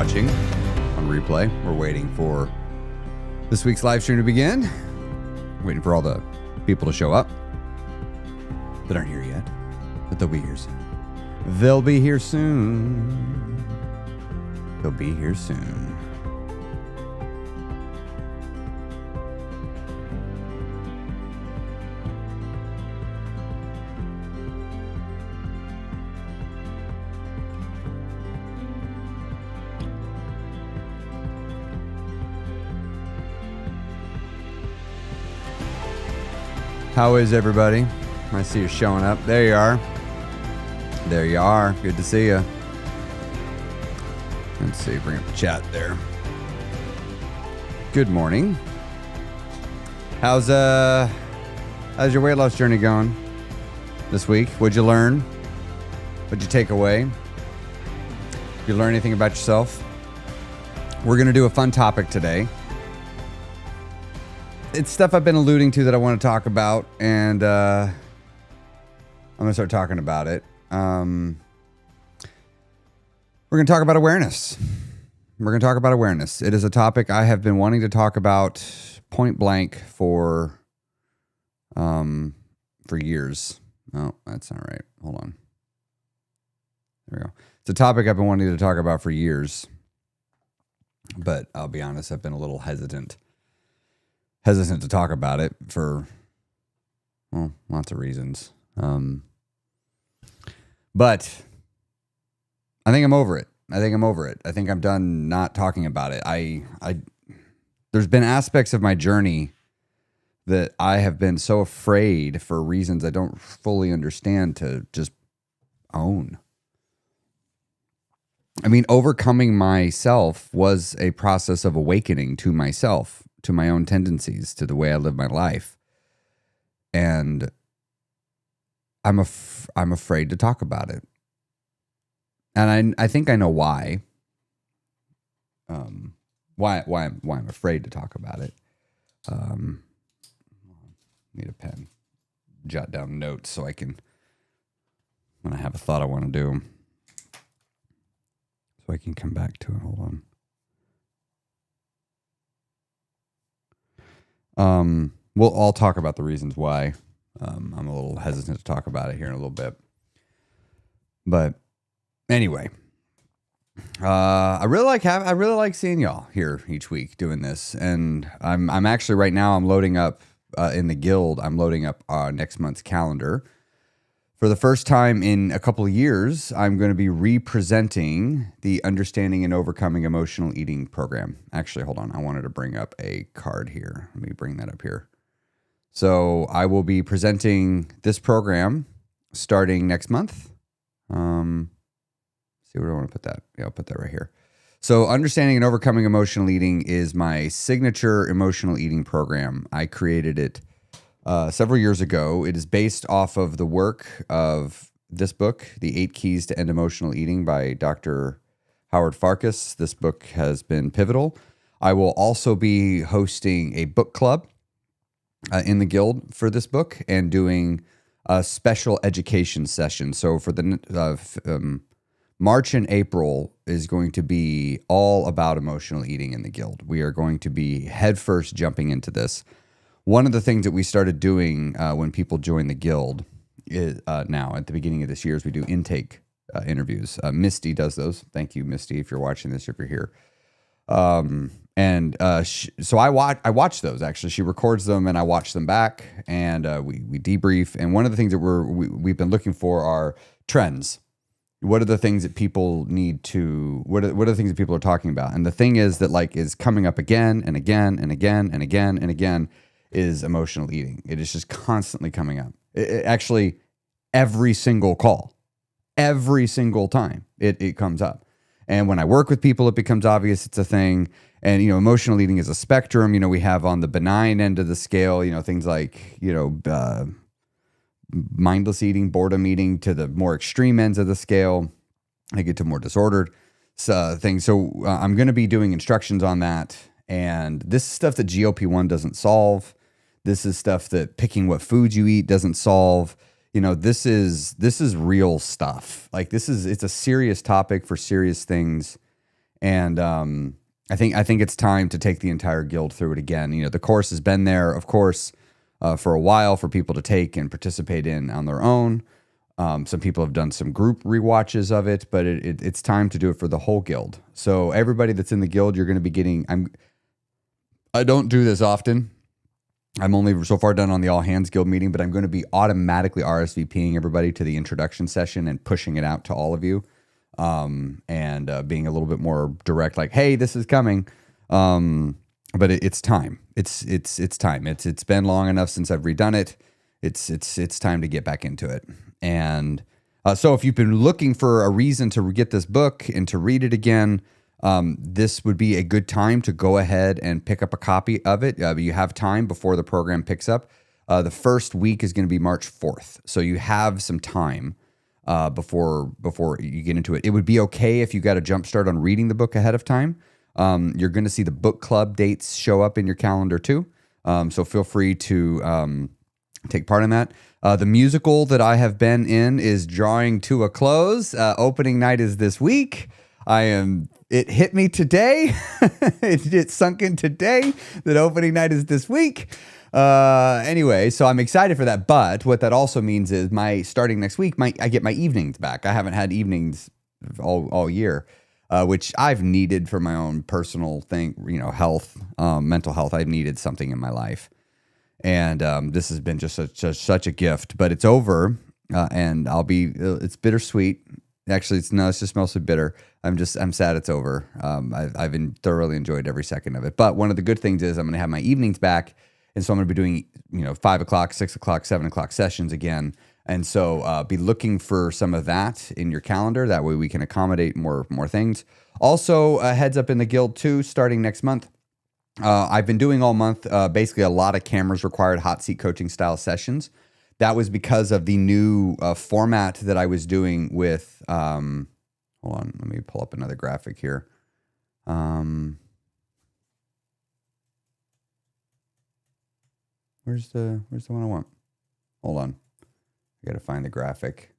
watching on replay. We're waiting for this week's live stream to begin. Waiting for all the people to show up that aren't here yet, but they'll be here soon. They'll be here soon. They'll be here soon. How is everybody? I see you showing up. There you are. There you are. Good to see you. Let's see. Bring up the chat there. Good morning. How's your weight loss journey going this week? What'd you learn? What'd you take away? Did you learn anything about yourself? We're going to do a fun topic today. It's stuff I've been alluding to that I want to talk about, and I'm going to start talking about it. We're going to talk about awareness. We're going to talk about awareness. It is a topic I have been wanting to talk about point blank for years. Oh, that's not right. Hold on. There we go. It's a topic I've been wanting to talk about for years, but I'll be honest, I've been a little hesitant to talk about it for, well, lots of reasons. But I think I'm over it. I think I'm done not talking about it. There's been aspects of my journey that I have been so afraid for reasons I don't fully understand to just own. I mean, overcoming myself was a process of awakening to myself, to my own tendencies, to the way I live my life. And I'm afraid to talk about it. And I think I know why. Why I'm afraid to talk about it. Need a pen. Jot down notes so I can, when I have a thought I want to do, so I can come back to it. Hold on. I'll talk about the reasons why. I'm a little hesitant to talk about it here in a little bit. But anyway, I really like seeing y'all here each week doing this. And I'm actually right now I'm loading up in the guild. I'm loading up next month's calendar. For the first time in a couple of years, I'm going to be representing the Understanding and Overcoming Emotional Eating program. Actually, hold on. I wanted to bring up a card here. Let me bring that up here. So I will be presenting this program starting next month. See where do I want to put that? Yeah, I'll put that right here. So Understanding and Overcoming Emotional Eating is my signature emotional eating program. I created it several years ago. It is based off of the work of this book, The 8 Keys to End Emotional Eating by Dr. Howard Farkas. This book has been pivotal. I will also be hosting a book club in the guild for this book and doing a special education session. So for the March and April is going to be all about emotional eating in the guild. We are going to be headfirst jumping into this. One of the things that we started doing when people join the guild is now at the beginning of this year is we do intake interviews. Misty does those. Thank you, Misty, if you're watching this, if you're here. So I watch those actually. She records them and I watch them back, and we debrief. And one of the things that we've been looking for are trends. What are the things that people need to? What are the things that people are talking about? And the thing is that is coming up again and again and again and again and again is emotional eating. It is just constantly coming up. Actually, every single call, every single time it comes up. And when I work with people, it becomes obvious it's a thing. And, emotional eating is a spectrum. We have on the benign end of the scale, things like, mindless eating, boredom eating, to the more extreme ends of the scale. I get to more disordered things. So I'm going to be doing instructions on that. And this is stuff that GLP-1 doesn't solve. This is stuff that picking what foods you eat doesn't solve. This is real stuff. It's a serious topic for serious things. And I think it's time to take the entire guild through it again. You know, the course has been there, of course, for a while for people to take and participate in on their own. Some people have done some group rewatches of it, but it's time to do it for the whole guild. So everybody that's in the guild, you're going to be getting. I don't do this often. I'm only so far done on the all hands guild meeting, but I'm going to be automatically RSVPing everybody to the introduction session and pushing it out to all of you, and being a little bit more direct, like, hey, this is coming. But it's time. It's time. It's been long enough since I've redone it. It's time to get back into it. And so if you've been looking for a reason to get this book and to read it again, this would be a good time to go ahead and pick up a copy of it. You have time before the program picks up. The first week is going to be March 4th. So you have some time before you get into it. It would be okay if you got a jump start on reading the book ahead of time. You're going to see the book club dates show up in your calendar too. So feel free to take part in that. The musical that I have been in is drawing to a close. Opening night is this week. It hit me today. it sunk in today that opening night is this week. Anyway, so I'm excited for that. But what that also means is starting next week, I get my evenings back. I haven't had evenings all year, which I've needed for my own personal thing, health, mental health. I've needed something in my life. And this has been just such a gift, but it's over, and it's bittersweet. Actually, it's just mostly bitter. I'm sad it's over. I've thoroughly enjoyed every second of it. But one of the good things is I'm going to have my evenings back. And so I'm going to be doing, 5 o'clock, 6 o'clock, 7 o'clock sessions again. And so be looking for some of that in your calendar. That way we can accommodate more things. Also, heads up in the guild too, starting next month. I've been doing all month, basically a lot of cameras required hot seat coaching style sessions. That was because of the new format that I was doing with, hold on, let me pull up another graphic here. Where's the one I want? Hold on. I got to find the graphic.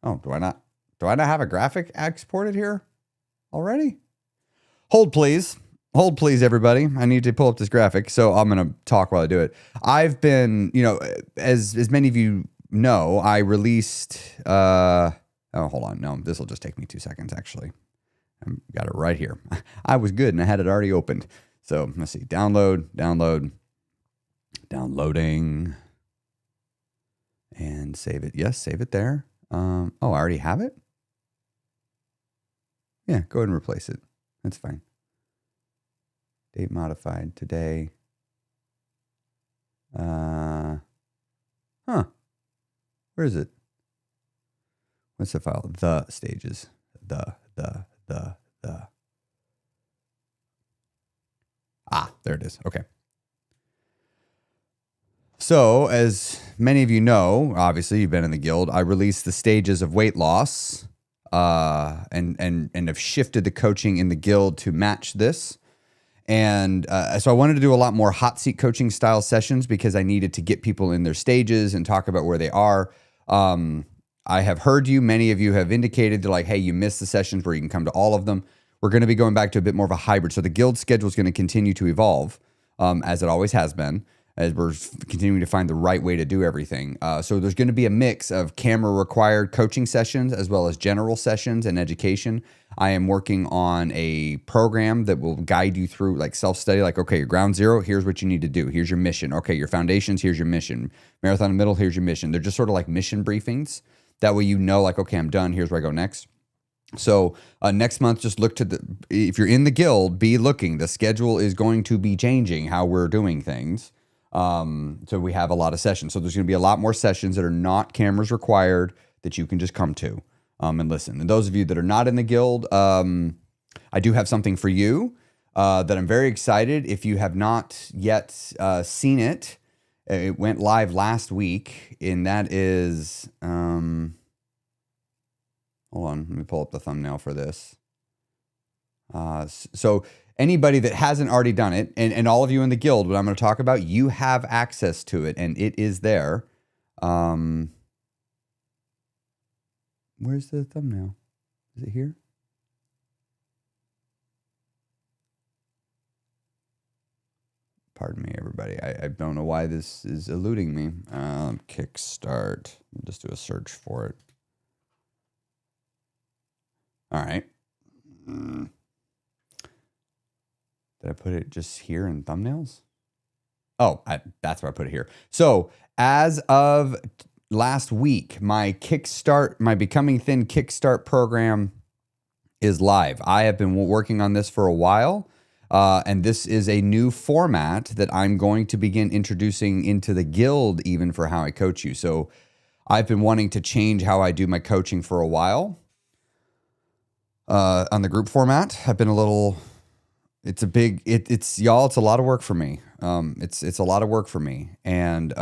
Oh, do I not have a graphic exported here already? Hold please, everybody. I need to pull up this graphic. So I'm going to talk while I do it. I've been, as many of you know, I released, hold on. No, this will just take me 2 seconds, actually. I got it right here. I was good and I had it already opened. So let's see, downloading, and save it. Yes, save it there. I already have it? Yeah, go ahead and replace it. That's fine. Date modified today. Where is it? What's the file? The stages. The. There it is. Okay. So, as many of you know, obviously you've been in the guild, I released the stages of weight loss, and have shifted the coaching in the guild to match this. And so I wanted to do a lot more hot seat coaching style sessions because I needed to get people in their stages and talk about where they are. I have heard you. Many of you have indicated they're like, hey, you missed the sessions where you can come to all of them. We're going to be going back to a bit more of a hybrid. So the guild schedule is going to continue to evolve, as it always has been, as we're continuing to find the right way to do everything. So there's going to be a mix of camera required coaching sessions as well as general sessions and education. I am working on a program that will guide you through like self-study, like, okay, your ground zero, here's what you need to do. Here's your mission. Okay, your foundations, here's your mission. Marathon in the middle, here's your mission. They're just sort of like mission briefings. That way like, okay, I'm done. Here's where I go next. So next month, just look if you're in the guild, be looking. The schedule is going to be changing how we're doing things. So we have a lot of sessions. So there's going to be a lot more sessions that are not cameras required that you can just come to and listen. And those of you that are not in the guild, I do have something for you that I'm very excited. If you have not yet seen it, it went live last week, and that is, hold on, let me pull up the thumbnail for this. So anybody that hasn't already done it, and all of you in the guild, what I'm going to talk about, you have access to it, and it is there. Where's the thumbnail? Is it here? Pardon me, everybody. I don't know why this is eluding me. Kickstart. I'll just do a search for it. All right. Did I put it just here in thumbnails? Oh, that's where I put it here. So as of last week, my Becoming Thin Kickstart program is live. I have been working on this for a while. And this is a new format that I'm going to begin introducing into the guild, even for how I coach you. So I've been wanting to change how I do my coaching for a while. On the group format, I've been it's a lot of work for me. It's a lot of work for me. And,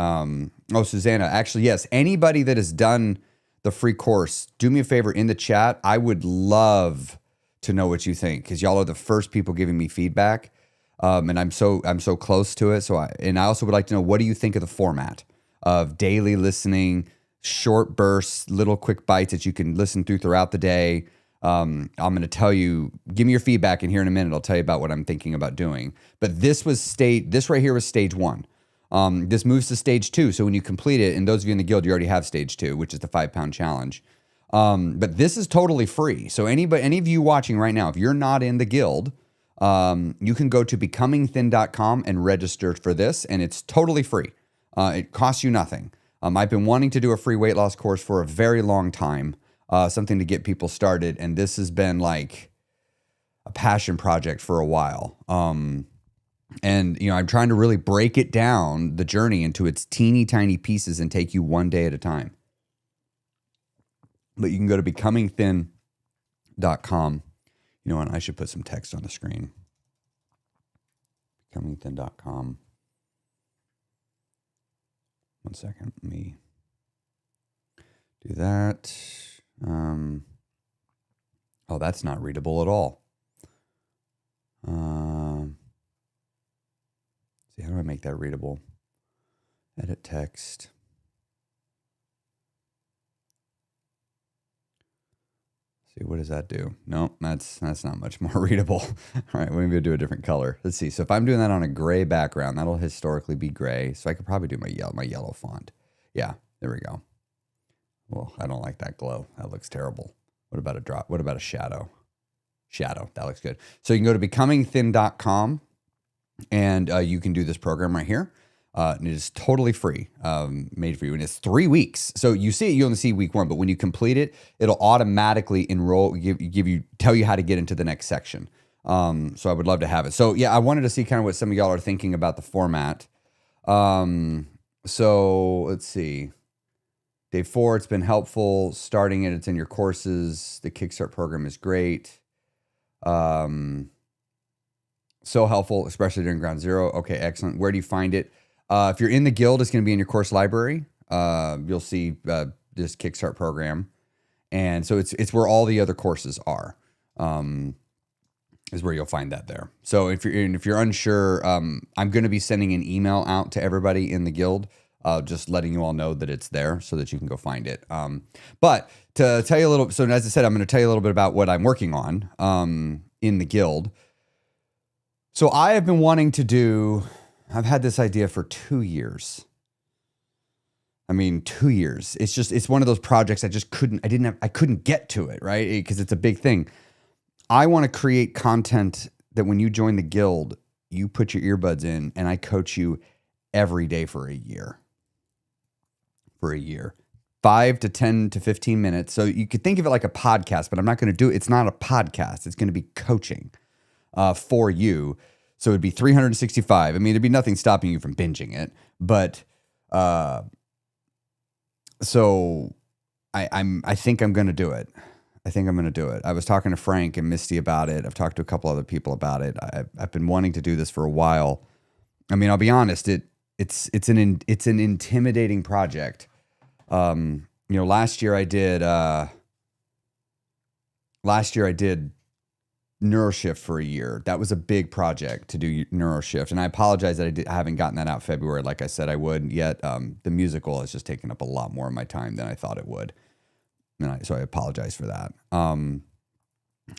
Susanna, actually, yes, anybody that has done the free course, do me a favor in the chat. I would love to know what you think, because y'all are the first people giving me feedback. And I'm so close to it. So I also would like to know, what do you think of the format of daily listening, short bursts, little quick bites that you can listen through throughout the day? I'm going to tell you, give me your feedback, and here in a minute, I'll tell you about what I'm thinking about doing. But this right here was stage 1. This moves to stage 2. So when you complete it, and those of you in the guild, you already have stage 2, which is the 5-pound challenge. But this is totally free. So any of you watching right now, if you're not in the guild, you can go to becomingthin.com and register for this, and it's totally free. It costs you nothing. I've been wanting to do a free weight loss course for a very long time, something to get people started, and this has been like a passion project for a while. And I'm trying to really break it down, the journey, into its teeny tiny pieces and take you one day at a time. But you can go to becomingthin.com. You know what? I should put some text on the screen. Becomingthin.com. One second. Let me do that. Oh, that's not readable at all. See, how do I make that readable? Edit text. See, what does that do? Nope, that's not much more readable. All right, we're going to do a different color. Let's see. So if I'm doing that on a gray background, that'll historically be gray. So I could probably do my yellow font. Yeah, there we go. Well, I don't like that glow. That looks terrible. What about a drop? What about a shadow? Shadow, that looks good. So you can go to becomingthin.com, and you can do this program right here. And it is totally free, made for you. And it's 3 weeks. So you only see week 1, but when you complete it, it'll automatically tell you how to get into the next section. So I would love to have it. So yeah, I wanted to see kind of what some of y'all are thinking about the format. So let's see. Day 4, it's been helpful. Starting it, it's in your courses. The Kickstart program is great. So helpful, especially during ground zero. Okay, excellent. Where do you find it? If you're in the guild, it's going to be in your course library. You'll see this Kickstart program. And so it's where all the other courses are, is where you'll find that there. So if you're unsure, I'm going to be sending an email out to everybody in the guild, just letting you all know that it's there so that you can go find it. But to tell you a little, so as I said, I'm going to tell you a little bit about what I'm working on in the guild. So I have been wanting to do, I've had this idea for 2 years. I mean, 2 years. It's one of those projects I couldn't get to it, right? Because it's a big thing. I want to create content that when you join the guild, you put your earbuds in and I coach you every day for a year. 5 to 10 to 15 minutes. So you could think of it like a podcast, but I'm not going to do it. It's not a podcast. It's going to be coaching for you. So it'd be 365. I mean, there'd be nothing stopping you from binging it, but so I think I'm going to do it. I was talking to Frank and Misty about it. I've talked to a couple other people about it. I've been wanting to do this for a while. I mean, I'll be honest. It's an intimidating project. Last year I did NeuroShift for a year. That was a big project to do NeuroShift. And I apologize that I haven't gotten that out February like I said I would yet. The musical has just taken up a lot more of my time than I thought it would. So I apologize for that.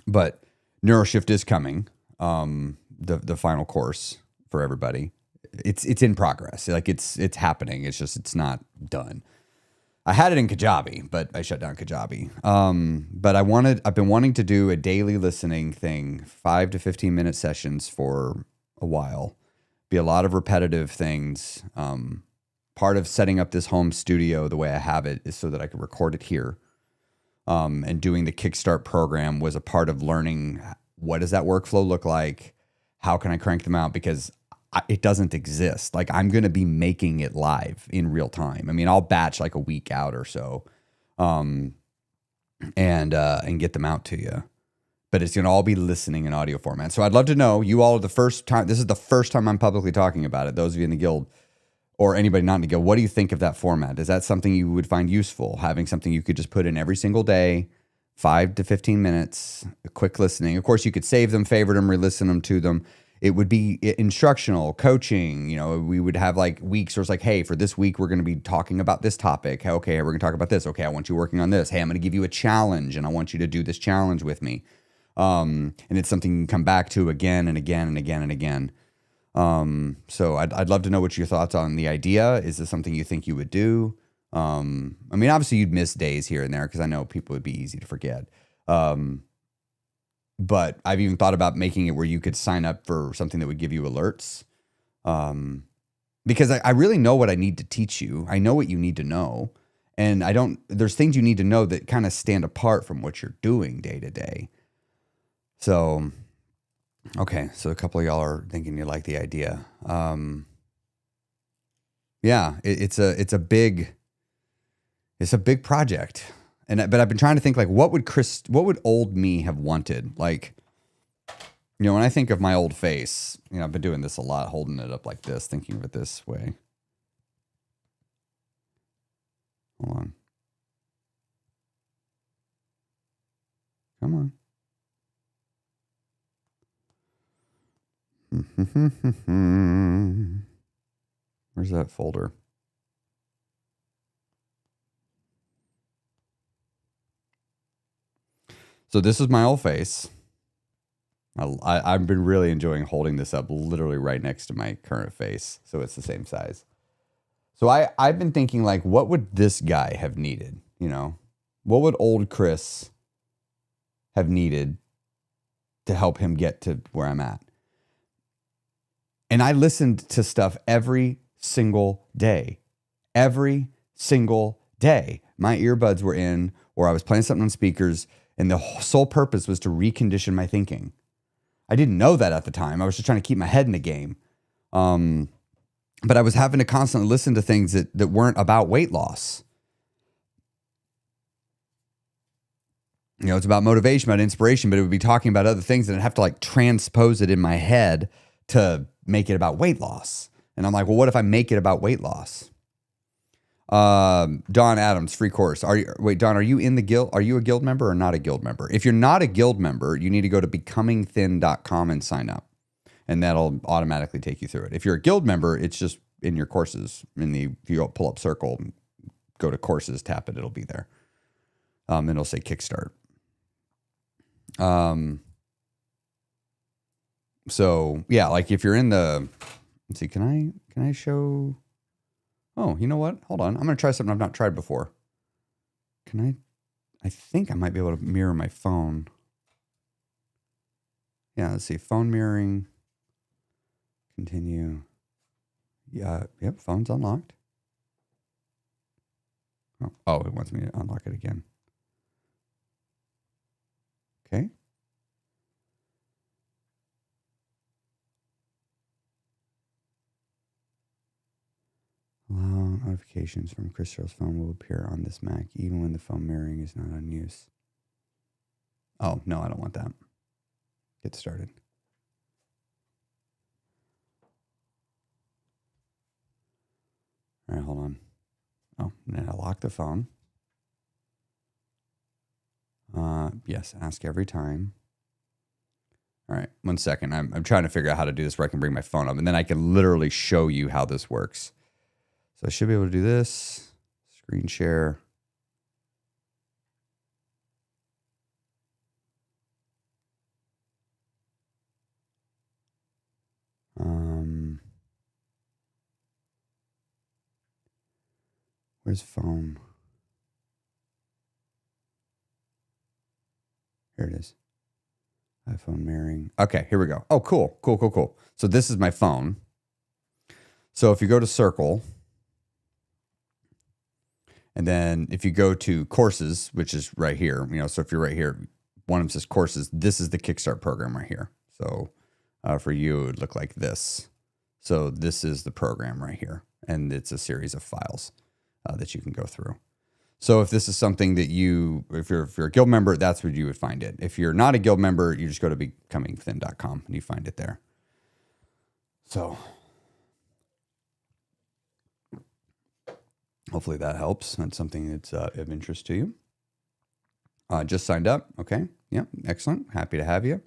But NeuroShift is coming, the final course for everybody. it's in progress. Like it's happening. It's just it's not done. I had it in Kajabi, but I shut down Kajabi. But I've been wanting to do a daily listening thing, 5 to 15 minute sessions for a while. Be a lot of repetitive things. Part of setting up this home studio the way I have it is so that I could record it here. And doing the Kickstart program was a part of learning what does that workflow look like? How can I crank them out? Because it doesn't exist. Like I'm going to be making it live in real time. I mean, I'll batch like a week out or so, and get them out to you. But it's going to all be listening in audio format. So I'd love to know, you all are the first time. This is the first time I'm publicly talking about it. Those of you in the guild or anybody not in the guild, what do you think of that format? Is that something you would find useful? Having something you could just put in every single day, 5 to 15 minutes, quick listening. Of course, you could save them, favorite them, re-listen them to them. It would be instructional, coaching. You know, we would have like weeks where it's like, hey, for this week, we're going to be talking about this topic. Okay, we're going to talk about this. Okay, I want you working on this. Hey, I'm going to give you a challenge, and I want you to do this challenge with me. And it's something you can come back to again and again and again and again. So I'd love to know what your thoughts on the idea. Is this something you think you would do? I mean, obviously you'd miss days here and there because I know people would be easy to forget. But I've even thought about making it where you could sign up for something that would give you alerts. Because I really know what I need to teach you. I know what you need to know. And there's things you need to know that kind of stand apart from what you're doing day to day. So, okay. So a couple of y'all are thinking you like the idea. Yeah, it's a big project. But I've been trying to think like, what would old me have wanted? Like, you know, when I think of my old face, you know, I've been doing this a lot, holding it up like this, thinking of it this way. Hold on. Come on. Where's that folder? So this is my old face. I've been really enjoying holding this up literally right next to my current face. So it's the same size. So I've been thinking like, what would this guy have needed? You know, what would old Chris have needed to help him get to where I'm at? And I listened to stuff every single day. Every single day. My earbuds were in, or I was playing something on speakers, and the sole purpose was to recondition my thinking. I didn't know that at the time. I was just trying to keep my head in the game. But I was having to constantly listen to things that weren't about weight loss. You know, it's about motivation, about inspiration, but it would be talking about other things, and I'd have to like transpose it in my head to make it about weight loss. And I'm like, well, what if I make it about weight loss? Don Adams, free course. Don, are you in the guild? Are you a guild member or not a guild member? If you're not a guild member, you need to go to becomingthin.com and sign up, and that'll automatically take you through it. If you're a guild member, it's just in your courses. If you pull up circle, go to courses, tap it, it'll be there. And it'll say Kickstart. So yeah, like if you're in the, let's see, can I show? Oh, you know what? Hold on. I'm going to try something I've not tried before. I think I might be able to mirror my phone. Yeah, let's see. Phone mirroring. Continue. Yeah, yep, phone's unlocked. Oh, it wants me to unlock it again. Okay. Allow notifications from Crystal's phone will appear on this Mac even when the phone mirroring is not in use. Oh, no, I don't want that. Get started. All right, hold on. Oh, then I lock the phone. Yes, ask every time. All right, 1 second. I'm trying to figure out how to do this where I can bring my phone up, and then I can literally show you how this works. So I should be able to do this. Screen share. Where's phone? Here it is. iPhone mirroring. Okay, here we go. Oh, cool. So this is my phone. So if you go to Circle, and then if you go to courses, which is right here, so if you're right here, one of them says courses. This is the Kickstart program right here. So for you, it would look like this. So this is the program right here. And it's a series of files that you can go through. So if this is something that if you're a guild member, that's where you would find it. If you're not a guild member, you just go to becomingthin.com and you find it there. So hopefully that helps. That's something that's of interest to you. Just signed up. Okay. Yeah. Excellent. Happy to have you.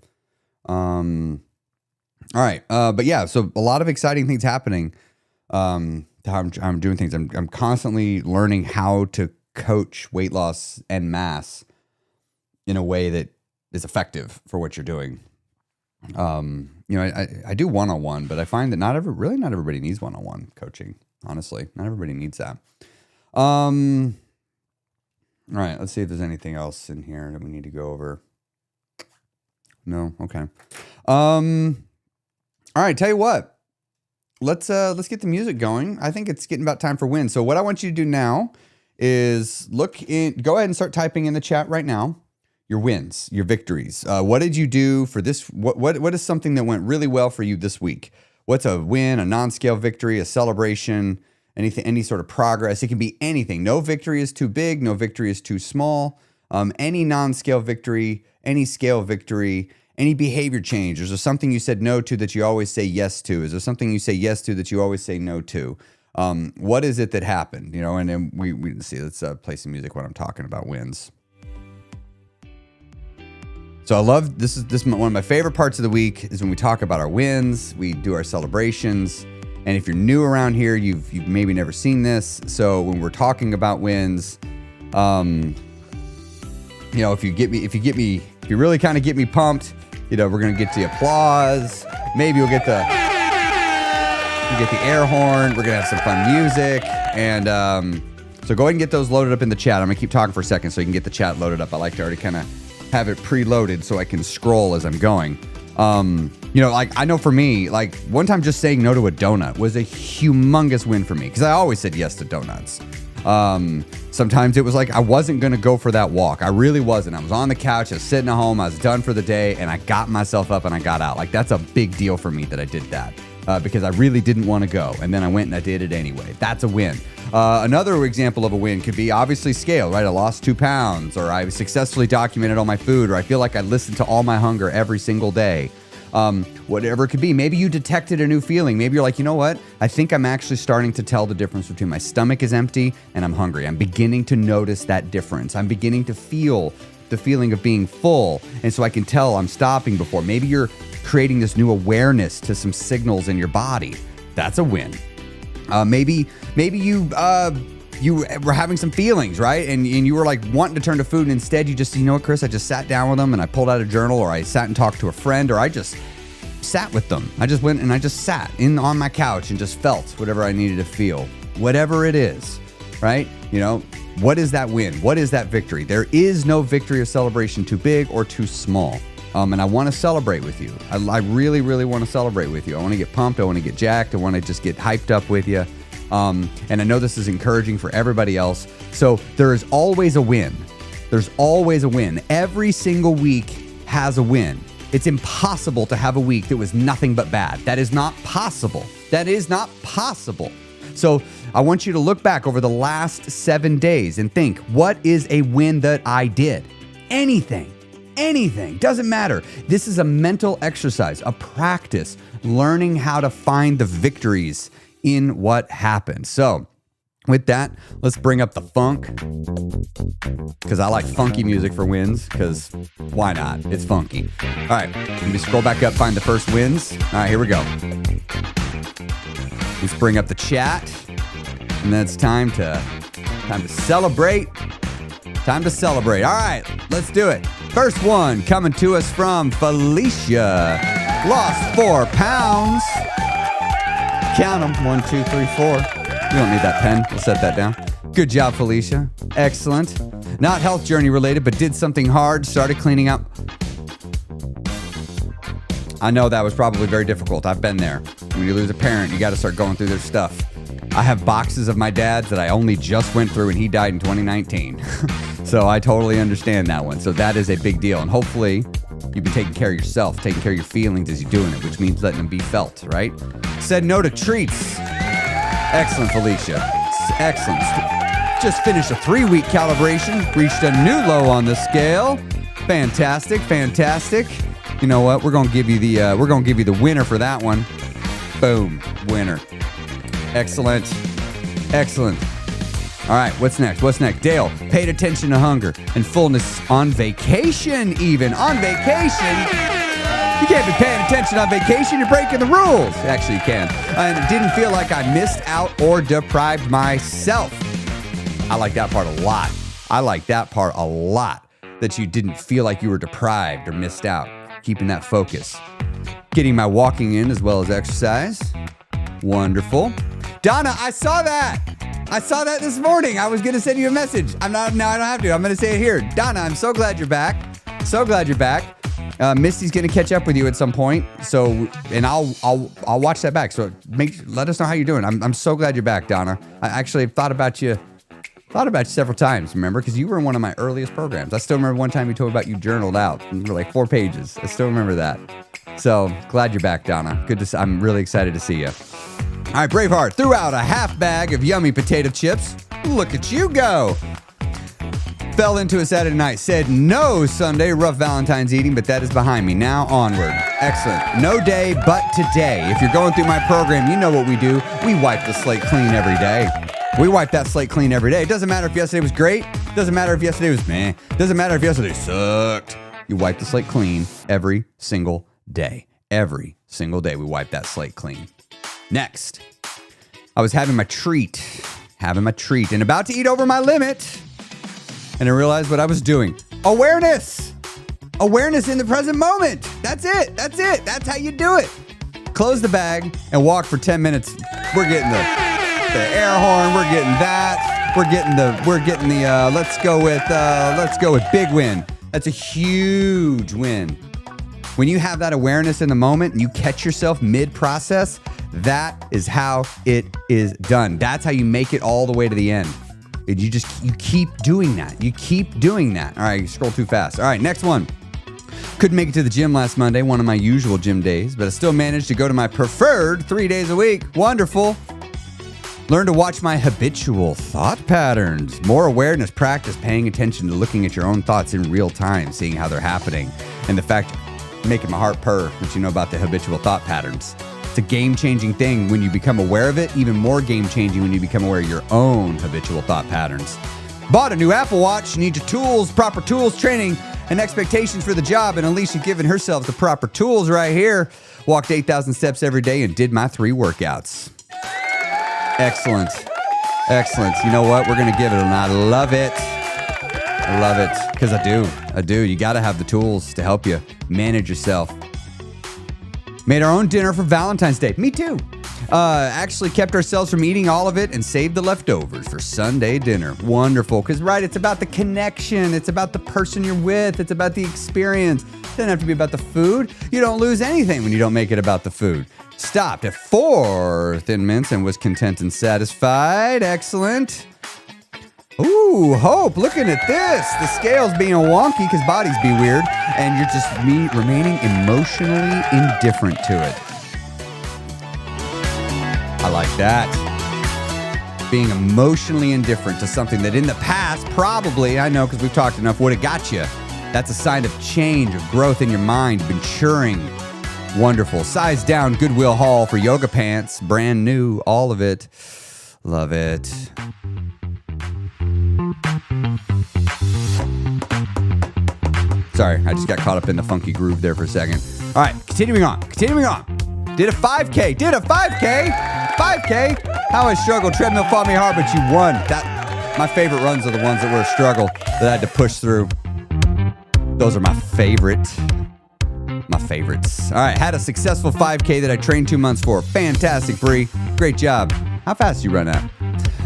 All right. But yeah, so a lot of exciting things happening. How I'm doing things. I'm constantly learning how to coach weight loss en masse in a way that is effective for what you're doing. I do one-on-one, but I find that not everybody needs one-on-one coaching. Honestly, not everybody needs that. All right, let's see if there's anything else in here that we need to go over. No, okay. All right, tell you what. Let's get the music going. I think it's getting about time for wins. So what I want you to do now is go ahead and start typing in the chat right now your wins, your victories. What did you do for this? What is something that went really well for you this week? What's a win, a non-scale victory, a celebration, anything, any sort of progress? It can be anything. No victory is too big. No victory is too small. Any non-scale victory, any scale victory, any behavior change. Is there something you said no to that you always say yes to? Is there something you say yes to that you always say no to? What is it that happened? And then we see, let's play some music when I'm talking about wins. So I love, this is one of my favorite parts of the week is when we talk about our wins, we do our celebrations. And if you're new around here, you've maybe never seen this. So when we're talking about wins, if you really kind of get me pumped, we're going to get the applause. Maybe we'll get the air horn. We're going to have some fun music. And so go ahead and get those loaded up in the chat. I'm going to keep talking for a second so you can get the chat loaded up. I like to already kind of have it preloaded so I can scroll as I'm going. I know for me, one time just saying no to a donut was a humongous win for me because I always said yes to donuts. Sometimes it was like I wasn't going to go for that walk. I really wasn't. I was on the couch, I was sitting at home, I was done for the day, and I got myself up and I got out. That's a big deal for me that I did that because I really didn't want to go. And then I went and I did it anyway. That's a win. Another example of a win could be obviously scale, right? I lost 2 pounds, or I successfully documented all my food, or I feel like I listened to all my hunger every single day. Whatever it could be. Maybe you detected a new feeling. Maybe you're like, you know what? I think I'm actually starting to tell the difference between my stomach is empty and I'm hungry. I'm beginning to notice that difference. I'm beginning to feel the feeling of being full. And so I can tell I'm stopping before. Maybe you're creating this new awareness to some signals in your body. That's a win. Maybe you were having some feelings, right? And you were like wanting to turn to food, and instead you just, you know what, Chris, I just sat down with them and I pulled out a journal, or I sat and talked to a friend, or I just sat with them. I just went and I just sat on my couch and just felt whatever I needed to feel, whatever it is, right? What is that win? What is that victory? There is no victory or celebration too big or too small. And I want to celebrate with you. I really, really want to celebrate with you. I want to get pumped. I want to get jacked. I want to just get hyped up with you. And I know this is encouraging for everybody else. So there is always a win. There's always a win. Every single week has a win. It's impossible to have a week that was nothing but bad. That is not possible. That is not possible. So I want you to look back over the last 7 days and think, what is a win that I did? Anything, doesn't matter. This is a mental exercise, a practice, learning how to find the victories in what happened. So with that, let's bring up the funk, because I like funky music for wins, because why not? It's funky. All right, let me scroll back up, find the first wins. All right, here we go. Let's bring up the chat, and then it's time to celebrate. Time to celebrate. All right, let's do it. First one coming to us from Felicia. Lost 4 pounds. Count them. 1, 2, 3, 4. We don't need that pen. We'll set that down. Good job, Felicia. Excellent. Not health journey related, but did something hard. Started cleaning up. I know that was probably very difficult. I've been there. When you lose a parent, you got to start going through their stuff. I have boxes of my dad's that I only just went through, and he died in 2019. So I totally understand that one. So that is a big deal. And hopefully you've been taking care of yourself, taking care of your feelings as you're doing it, which means letting them be felt, right? Said no to treats. Excellent, Felicia. Excellent. Just finished a 3-week calibration. Reached a new low on the scale. Fantastic, fantastic. You know what? We're gonna give you the winner for that one. Boom, winner. Excellent, excellent. All right, what's next? What's next? Dale, paid attention to hunger and fullness on vacation. Even on vacation, you can't be paying attention on vacation. You're breaking the rules. Actually, you can. And it didn't feel like I missed out or deprived myself. I like that part a lot. I like that part a lot. That you didn't feel like you were deprived or missed out. Keeping that focus. Getting my walking in as well as exercise. Wonderful. Donna, I saw that. I saw that this morning. I was going to send you a message. I don't have to. I'm going to say it here. Donna, I'm so glad you're back. So glad you're back. Misty's going to catch up with you at some point. So, and I'll watch that back. So let us know how you're doing. I'm so glad you're back, Donna. I actually thought about you several times, remember? Because you were in one of my earliest programs. I still remember one time you told me about you journaled out. You were like 4 pages. I still remember that. So glad you're back, Donna. I'm really excited to see you. All right, Braveheart threw out a half bag of yummy potato chips. Look at you go. Fell into a Saturday night. Said no Sunday. Rough Valentine's eating, but that is behind me. Now onward. Excellent. No day but today. If you're going through my program, you know what we do. We wipe the slate clean every day. We wipe that slate clean every day. It doesn't matter if yesterday was great. It doesn't matter if yesterday was meh. It doesn't matter if yesterday sucked. You wipe the slate clean every single day. Every single day we wipe that slate clean. Next, I was having my treat, and about to eat over my limit, and I realized what I was doing. Awareness in the present moment. That's it. That's how you do it. Close the bag and walk for 10 minutes. We're getting the air horn. We're getting that. We're getting the. Let's go with big win. That's a huge win. When you have that awareness in the moment and you catch yourself mid-process, that is how it is done. That's how you make it all the way to the end. You keep doing that. You keep doing that. All right, you scroll too fast. All right, next one. Couldn't make it to the gym last Monday, one of my usual gym days, but I still managed to go to my preferred 3 days a week. Wonderful. Learn to watch my habitual thought patterns. More awareness, practice paying attention to looking at your own thoughts in real time, seeing how they're happening. And the fact, making my heart purr, what you know about the habitual thought patterns. It's a game-changing thing when you become aware of it, even more game-changing when you become aware of your own habitual thought patterns. Bought a new Apple Watch, need your tools, proper tools, training, and expectations for the job, and Alicia giving herself the proper tools right here. Walked 8,000 steps every day and did my 3 workouts. Excellent. Excellent. You know what? We're going to give it, and I love it. I love it, because I do. You got to have the tools to help you manage yourself. Made our own dinner for Valentine's Day. Me too. Actually kept ourselves from eating all of it and saved the leftovers for Sunday dinner. Wonderful. Because, right, it's about the connection. It's about the person you're with. It's about the experience. It doesn't have to be about the food. You don't lose anything when you don't make it about the food. Stopped at 4 Thin Mints and was content and satisfied. Excellent. Ooh, Hope, looking at this. The scales being wonky because bodies be weird, and you're just remaining emotionally indifferent to it. I like that. Being emotionally indifferent to something that in the past, probably, I know because we've talked enough, would have got you. That's a sign of change, of growth in your mind, of maturing. Wonderful. Size down, Goodwill haul for yoga pants. Brand new, all of it. Love it. Sorry, I just got caught up in the funky groove there for a second. All right, continuing on. Did a 5K. 5K. How I struggled. Treadmill fought me hard, but you won. My favorite runs are the ones that were a struggle that I had to push through. Those are my favorites. All right, had a successful 5K that I trained 2 months for. Fantastic, Bree. Great job. How fast did you run at?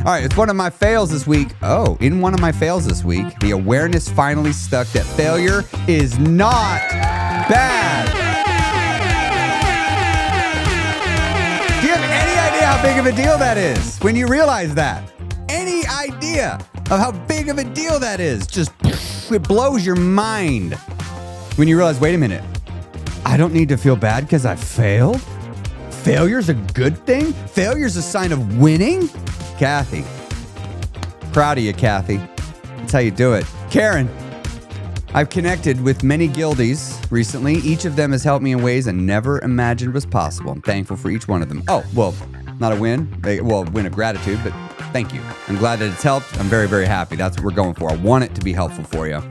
All right, it's one of my fails this week. Oh, in one of my fails this week, the awareness finally stuck that failure is not bad. Do you have any idea how big of a deal that is when you realize that? Any idea of how big of a deal that is? Just, it blows your mind when you realize, wait a minute, I don't need to feel bad because I failed? Failure's a good thing? Failure's a sign of winning? Kathy. Proud of you, Kathy. That's how you do it. Karen. I've connected with many guildies recently. Each of them has helped me in ways I never imagined was possible. I'm thankful for each one of them. Oh, well, not a win. Well, win of gratitude, but thank you. I'm glad that it's helped. I'm very, very happy. That's what we're going for. I want it to be helpful for you.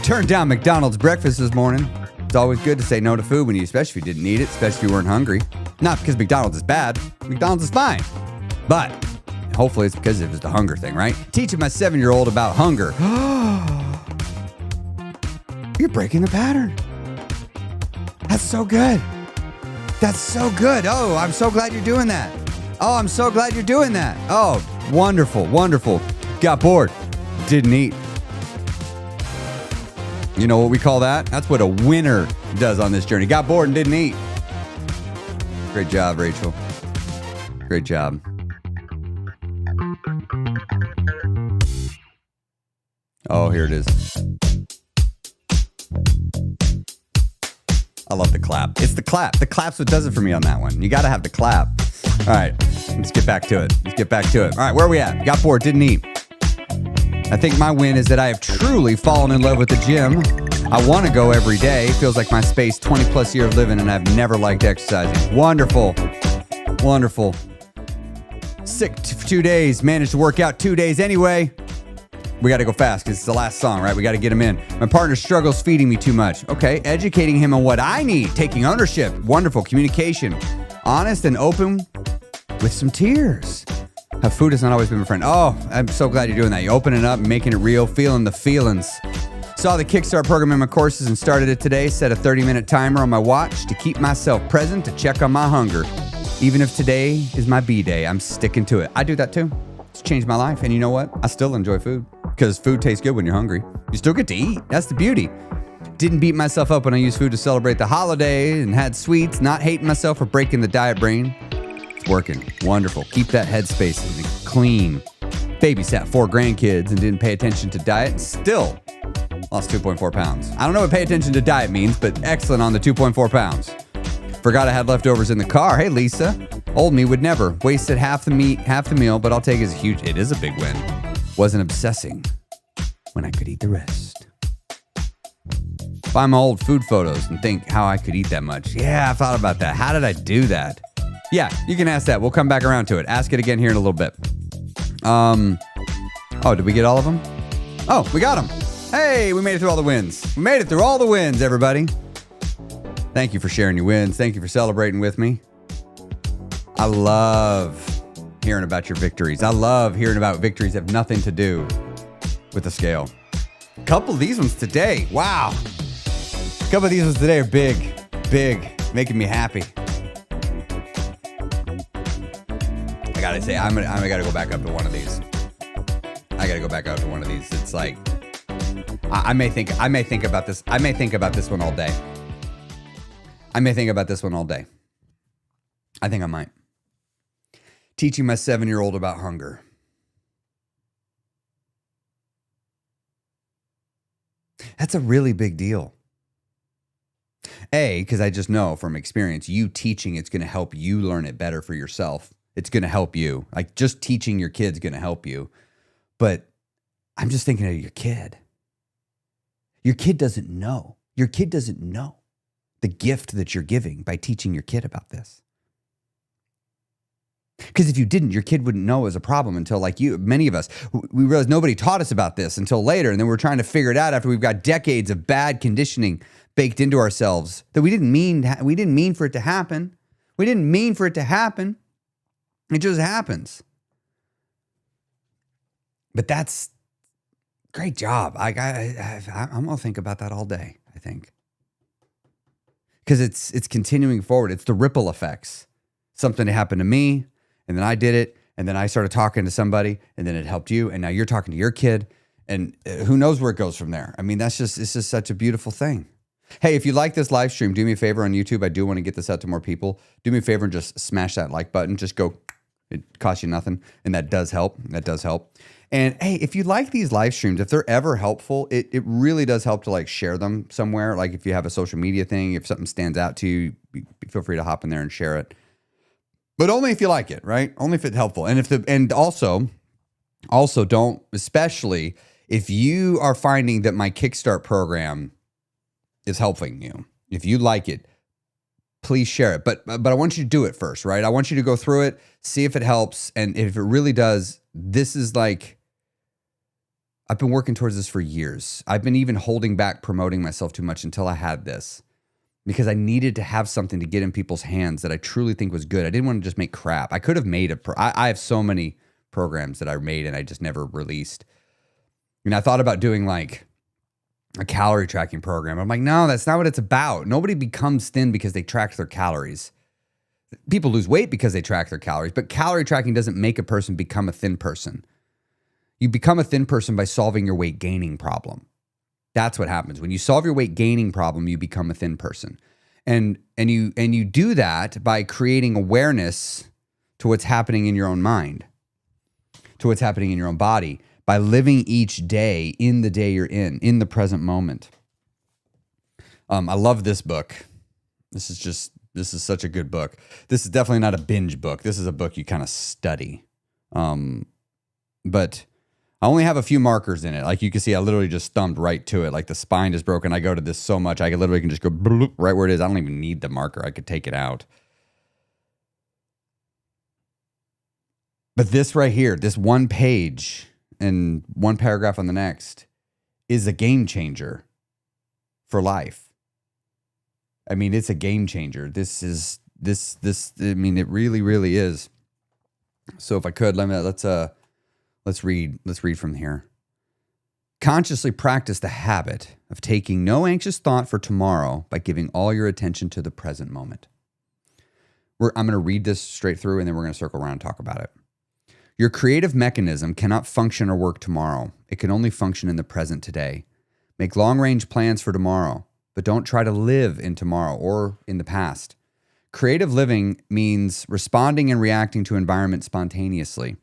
Turned down McDonald's breakfast this morning. It's always good to say no to food when you, especially if you didn't need it, especially if you weren't hungry. Not because McDonald's is bad. McDonald's is fine. But hopefully it's because it was the hunger thing, right? Teaching my 7-year-old about hunger. You're breaking the pattern. That's so good. That's so good. Oh, I'm so glad you're doing that. Oh, I'm so glad you're doing that. Oh, wonderful, wonderful. Got bored. Didn't eat. You know what we call that? That's what a winner does on this journey. Got bored and didn't eat. Great job, Rachel. Great job. Oh, here it is. I love the clap. It's the clap. The clap's what does it for me on that one. You got to have the clap. All right, let's get back to it. All right, where are we at? Got bored, didn't eat. I think my win is that I have truly fallen in love with the gym. I want to go every day. It feels like my space, 20 plus years of living, and I've never liked exercising. Wonderful. Wonderful. Sick for 2 days. Managed to work out 2 days anyway. We got to go fast because it's the last song, right? We got to get him in. My partner struggles feeding me too much. Okay, educating him on what I need. Taking ownership. Wonderful. Communication. Honest and open with some tears. How food has not always been my friend. Oh, I'm so glad you're doing that. You opening up, making it real, feeling the feelings. Saw the Kickstart program in my courses and started it today. Set a 30-minute timer on my watch to keep myself present, to check on my hunger. Even if today is my B-day, I'm sticking to it. I do that too. It's changed my life. And you know what? I still enjoy food because food tastes good when you're hungry. You still get to eat. That's the beauty. Didn't beat myself up when I used food to celebrate the holiday and had sweets. Not hating myself for breaking the diet brain. Working. Wonderful. Keep that headspace clean. Babysat 4 grandkids and didn't pay attention to diet and still lost 2.4 pounds. I don't know what pay attention to diet means, but excellent on the 2.4 pounds. Forgot I had leftovers in the car. Hey, Lisa. Old me would never. Wasted half the meal, but I'll take it as it is a big win. Wasn't obsessing when I could eat the rest. Find my old food photos and think how I could eat that much. Yeah, I thought about that. How did I do that? Yeah, you can ask that. We'll come back around to it. Ask it again here in a little bit. Oh, did we get all of them? Oh, we got them. Hey, we made it through all the wins. We made it through all the wins, everybody. Thank you for sharing your wins. Thank you for celebrating with me. I love hearing about your victories. I love hearing about victories that have nothing to do with the scale. A couple of these ones today. Wow. A couple of these ones today are big, making me happy. I gotta say, I gotta go back up to one of these. It's like, I may think about this. I may think about this one all day. I think I might. Teaching my 7-year-old about hunger. That's a really big deal. Because I just know from experience, you teaching it's going to help you learn it better for yourself. It's going to help you. Like just teaching your kid's going to help you. But I'm just thinking of your kid. Your kid doesn't know. Your kid doesn't know the gift that you're giving by teaching your kid about this. Because if you didn't, your kid wouldn't know it was a problem until many of us, we realized nobody taught us about this until later. And then we're trying to figure it out after we've got decades of bad conditioning baked into ourselves that we didn't mean for it to happen. It just happens. But that's great job. I'm going to think about that all day, I think. Because it's continuing forward. It's the ripple effects. Something that happened to me, and then I did it, And then I started talking to somebody, and then it helped you. And now you're talking to your kid, and who knows where it goes from there. I mean, it's just such a beautiful thing. Hey, if you like this live stream, do me a favor on YouTube. I do want to get this out to more people. Do me a favor and just smash that like button. Just go. It costs you nothing. And that does help. That does help. And hey, if you like these live streams, if they're ever helpful, it really does help to like share them somewhere. Like if you have a social media thing, if something stands out to you, feel free to hop in there and share it. But only if you like it, right? Only if it's helpful. And also don't, especially if you are finding that my Kickstart program is helping you. If you like it, please share it. But I want you to do it first, right? I want you to go through it, see if it helps. And if it really does, this is like, I've been working towards this for years. I've been even holding back promoting myself too much until I had this, because I needed to have something to get in people's hands that I truly think was good. I didn't want to just make crap. I could have made I have so many programs that I made and I just never released. And I thought about doing like a calorie tracking program. I'm like, no, that's not what it's about. Nobody becomes thin because they track their calories. People lose weight because they track their calories, but calorie tracking doesn't make a person become a thin person. You become a thin person by solving your weight gaining problem. That's what happens. When you solve your weight gaining problem, you become a thin person. And you do that by creating awareness to what's happening in your own mind, to what's happening in your own body, by living each day in the day you're in the present moment. I love this book. This is such a good book. This is definitely not a binge book. This is a book you kind of study. But I only have a few markers in it. Like you can see, I literally just thumbed right to it. Like the spine is broken. I go to this so much. I literally can just go bloop, right where it is. I don't even need the marker. I could take it out. But this right here, this one page and one paragraph on the next is a game changer for life. I mean, it's a game changer. This, I mean, it really, really is. So if I could, let's read from here. Consciously practice the habit of taking no anxious thought for tomorrow by giving all your attention to the present moment. I'm going to read this straight through and then we're going to circle around and talk about it. Your creative mechanism cannot function or work tomorrow. It can only function in the present today. Make long-range plans for tomorrow, but don't try to live in tomorrow or in the past. Creative living means responding and reacting to environment spontaneously.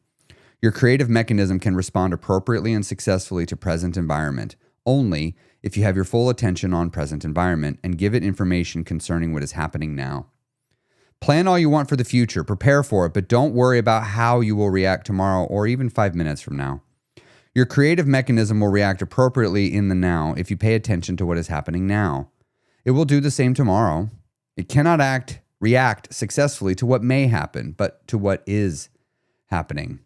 Your creative mechanism can respond appropriately and successfully to present environment only if you have your full attention on present environment and give it information concerning what is happening now. Plan all you want for the future, prepare for it, but don't worry about how you will react tomorrow or even 5 minutes from now. Your creative mechanism will react appropriately in the now if you pay attention to what is happening now. It will do the same tomorrow. It cannot react successfully to what may happen, but to what is happening.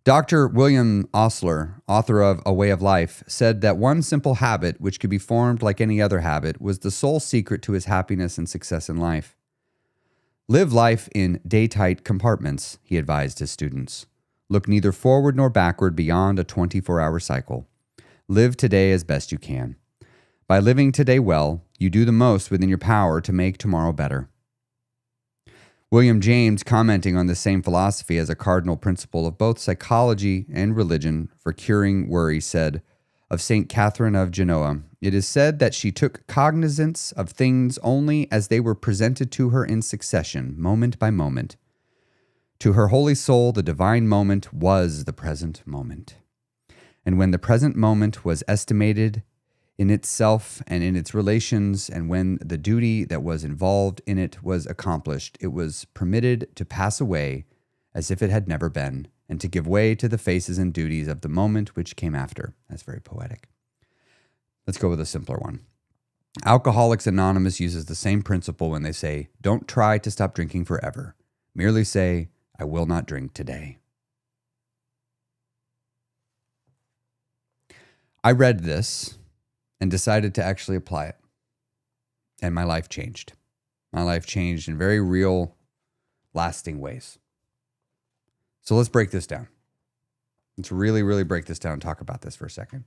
Dr. William Osler, author of A Way of Life, said that one simple habit, which could be formed like any other habit, was the sole secret to his happiness and success in life. Live life in day-tight compartments, he advised his students. Look neither forward nor backward beyond a 24-hour cycle. Live today as best you can. By living today well, you do the most within your power to make tomorrow better. William James, commenting on the same philosophy as a cardinal principle of both psychology and religion for curing worry, said of St. Catherine of Genoa, "It is said that she took cognizance of things only as they were presented to her in succession, moment by moment. To her holy soul, the divine moment was the present moment. And when the present moment was estimated in itself and in its relations, and when the duty that was involved in it was accomplished, it was permitted to pass away as if it had never been, and to give way to the faces and duties of the moment which came after." That's very poetic. Let's go with a simpler one. Alcoholics Anonymous uses the same principle when they say, "Don't try to stop drinking forever. Merely say, 'I will not drink today.'" I read this and decided to actually apply it. And my life changed. My life changed in very real, lasting ways. So let's break this down. Let's really, really break this down and talk about this for a second.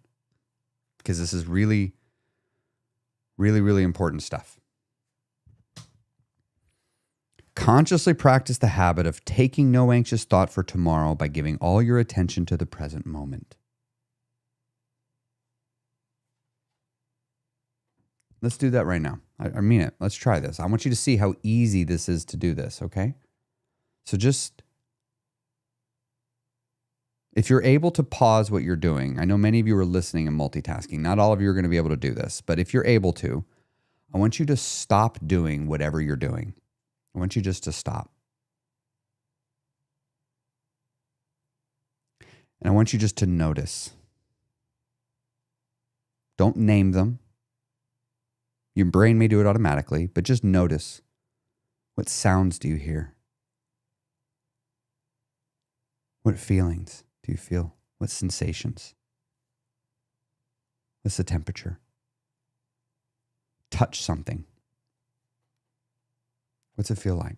Because this is really, really, really important stuff. Consciously practice the habit of taking no anxious thought for tomorrow by giving all your attention to the present moment. Let's do that right now. I mean it. Let's try this. I want you to see how easy this is to do this, okay? So just, if you're able to pause what you're doing, I know many of you are listening and multitasking. Not all of you are going to be able to do this, but if you're able to, I want you to stop doing whatever you're doing. I want you just to stop. And I want you just to notice. Don't name them. Your brain may do it automatically, but just notice. What sounds do you hear? What feelings do you feel? What sensations? What's the temperature? Touch something. What's it feel like?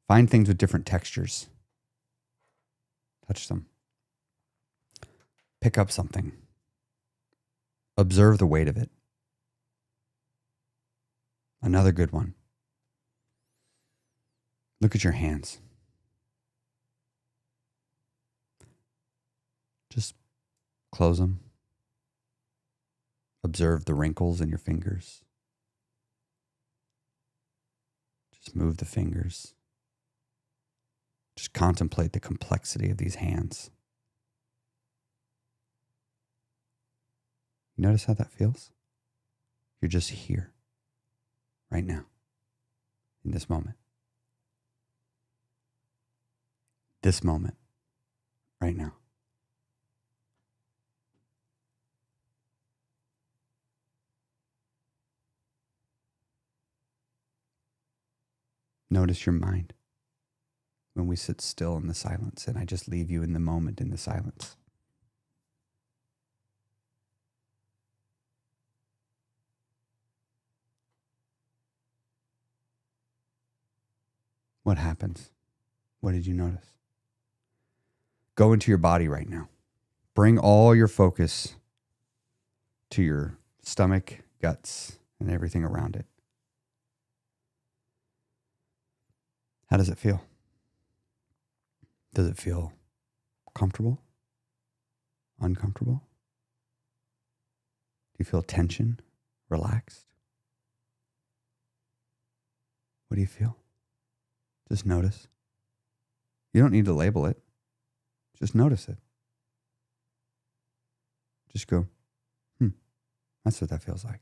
Find things with different textures. Touch them. Pick up something. Observe the weight of it. Another good one. Look at your hands. Just close them. Observe the wrinkles in your fingers. Just move the fingers. Just contemplate the complexity of these hands. You notice how that feels? You're just here. Right now, in this moment. This moment, right now. Notice your mind when we sit still in the silence, and I just leave you in the moment in the silence. What happens? What did you notice? Go into your body right now. Bring all your focus to your stomach, guts, and everything around it. How does it feel? Does it feel comfortable? Uncomfortable? Do you feel tension? Relaxed? What do you feel? Just notice. You don't need to label it. Just notice it. Just go, that's what that feels like.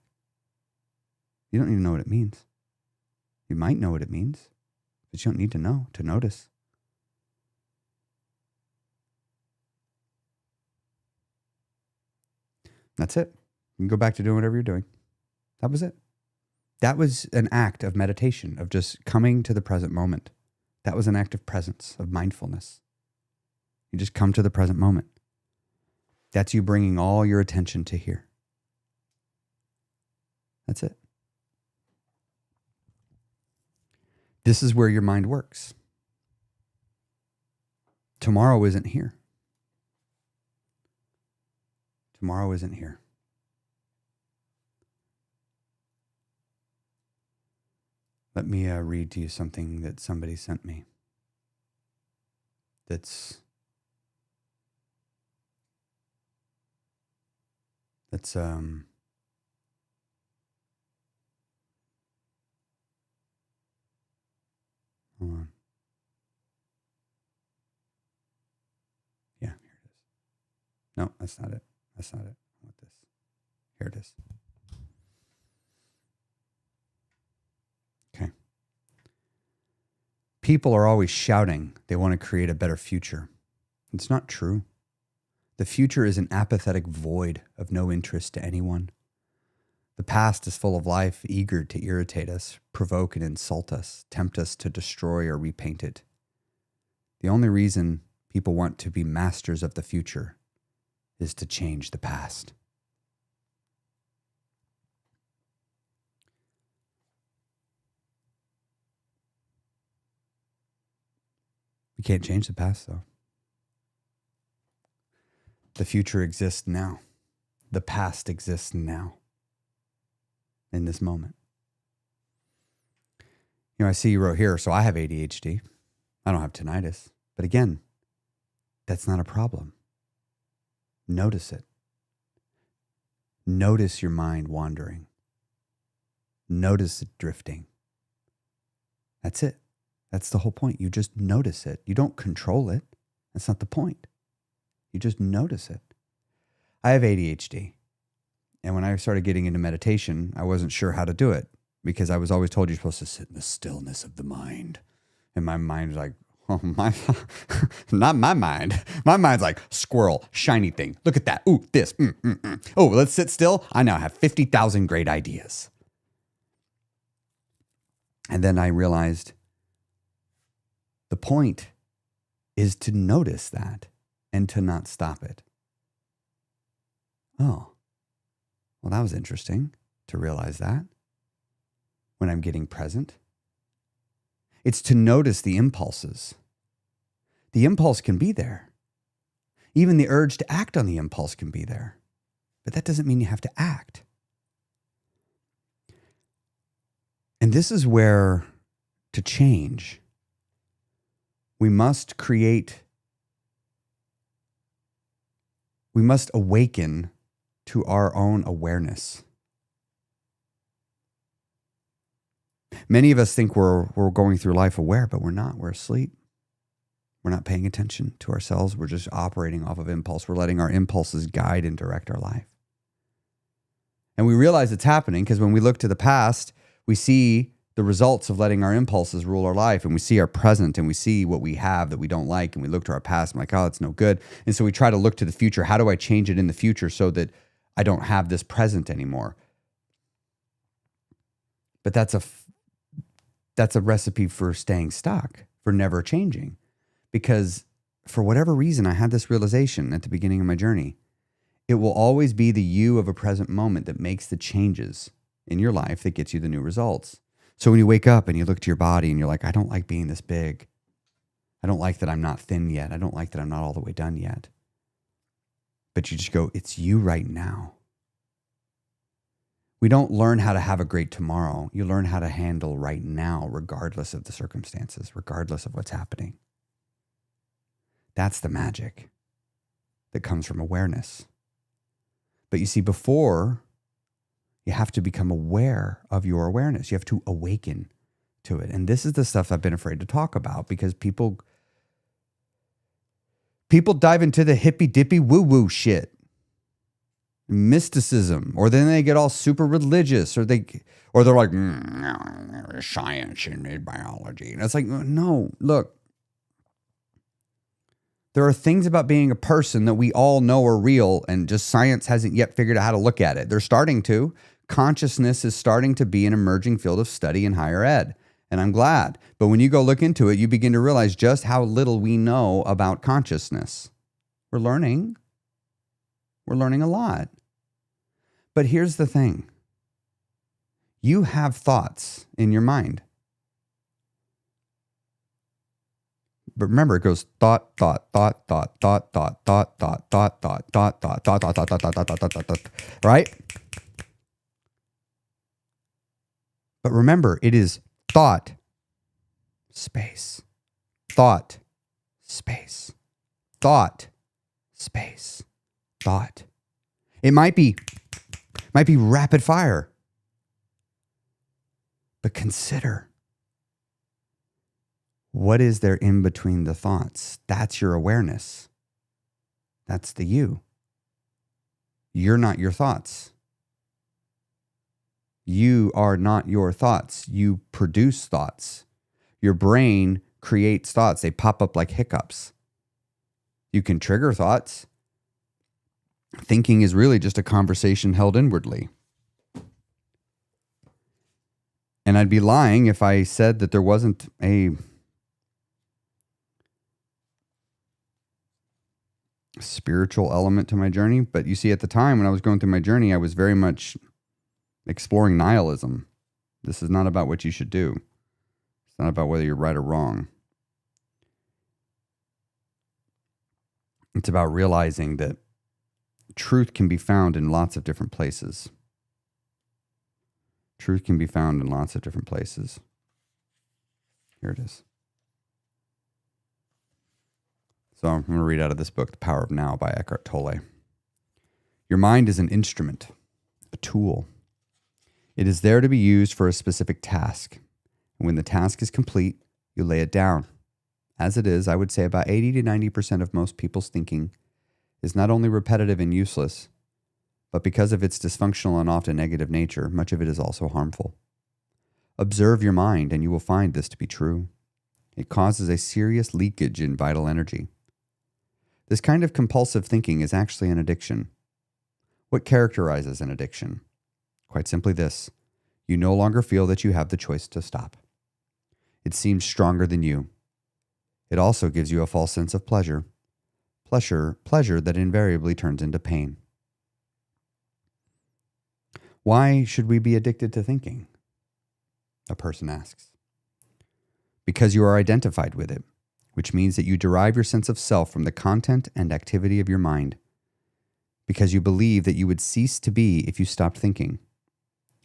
You don't need to know what it means. You might know what it means, but you don't need to know to notice. That's it. You can go back to doing whatever you're doing. That was it. That was an act of meditation, of just coming to the present moment. That was an act of presence, of mindfulness. You just come to the present moment. That's you bringing all your attention to here. That's it. This is where your mind works. Tomorrow isn't here. Tomorrow isn't here. Let me read to you something that somebody sent me. That's hold on. Yeah, here it is. No, that's not it. That's not it. I want this. Here it is. Okay. People are always shouting they want to create a better future. It's not true. The future is an apathetic void of no interest to anyone. The past is full of life, eager to irritate us, provoke and insult us, tempt us to destroy or repaint it. The only reason people want to be masters of the future is to change the past. We can't change the past, though. The future exists now. The past exists now. In this moment. I see you wrote here, so I have ADHD. I don't have tinnitus. But again, that's not a problem. Notice it. Notice your mind wandering. Notice it drifting. That's it. That's the whole point. You just notice it. You don't control it. That's not the point. You just notice it. I have ADHD. And when I started getting into meditation, I wasn't sure how to do it because I was always told you're supposed to sit in the stillness of the mind. And my mind was like, oh, not my mind. My mind's like, squirrel, shiny thing. Look at that. Ooh, this. Oh, let's sit still. I now have 50,000 great ideas. And then I realized the point is to notice that and to not stop it. Oh, well, that was interesting to realize that when I'm getting present. It's to notice the impulses. The impulse can be there. Even the urge to act on the impulse can be there. But that doesn't mean you have to act. And this is where, to change, we must awaken to our own awareness. Many of us think we're going through life aware, but we're not. We're asleep. We're not paying attention to ourselves. We're just operating off of impulse. We're letting our impulses guide and direct our life. And we realize it's happening because when we look to the past, we see the results of letting our impulses rule our life, and we see our present, and we see what we have that we don't like, and we look to our past and like, oh, it's no good. And so we try to look to the future. How do I change it in the future so that I don't have this present anymore? But that's a recipe for staying stuck, for never changing. Because for whatever reason, I had this realization at the beginning of my journey. It will always be the you of a present moment that makes the changes in your life that gets you the new results. So when you wake up and you look to your body and you're like, I don't like being this big. I don't like that I'm not thin yet. I don't like that I'm not all the way done yet. But you just go, it's you right now. We don't learn how to have a great tomorrow. You learn how to handle right now, regardless of the circumstances, regardless of what's happening. That's the magic that comes from awareness. But you see, before, you have to become aware of your awareness. You have to awaken to it. And this is the stuff I've been afraid to talk about because people dive into the hippy dippy woo woo shit. Mysticism, or then they get all super religious, or they're like, there's science and biology. And it's like, no, look, there are things about being a person that we all know are real, and just science hasn't yet figured out how to look at it. They're starting to. Consciousness is starting to be an emerging field of study in higher ed, and I'm glad. But when you go look into it, you begin to realize just how little we know about consciousness. We're learning a lot. But here's the thing. You have thoughts in your mind. But remember, it goes thought, right? But remember, it is thought, space, thought, space, thought, space, thought. It might be rapid fire. But consider, what is there in between the thoughts? That's your awareness. That's the you. You're not your thoughts. You are not your thoughts. You produce thoughts. Your brain creates thoughts. They pop up like hiccups. You can trigger thoughts. Thinking is really just a conversation held inwardly. And I'd be lying if I said that there wasn't a spiritual element to my journey. But you see, at the time when I was going through my journey, I was very much exploring nihilism. This is not about what you should do. It's not about whether you're right or wrong. It's about realizing that truth can be found in lots of different places. Truth can be found in lots of different places. Here it is. So I'm going to read out of this book, The Power of Now by Eckhart Tolle. Your mind is an instrument, a tool. It is there to be used for a specific task. And when the task is complete, you lay it down. As it is, I would say about 80 to 90% of most people's thinking is not only repetitive and useless, but because of its dysfunctional and often negative nature, much of it is also harmful. Observe your mind, and you will find this to be true. It causes a serious leakage in vital energy. This kind of compulsive thinking is actually an addiction. What characterizes an addiction? Quite simply this: you no longer feel that you have the choice to stop. It seems stronger than you. It also gives you a false sense of pleasure that invariably turns into pain. Why should we be addicted to thinking? A person asks. Because you are identified with it, which means that you derive your sense of self from the content and activity of your mind. Because you believe that you would cease to be if you stopped thinking.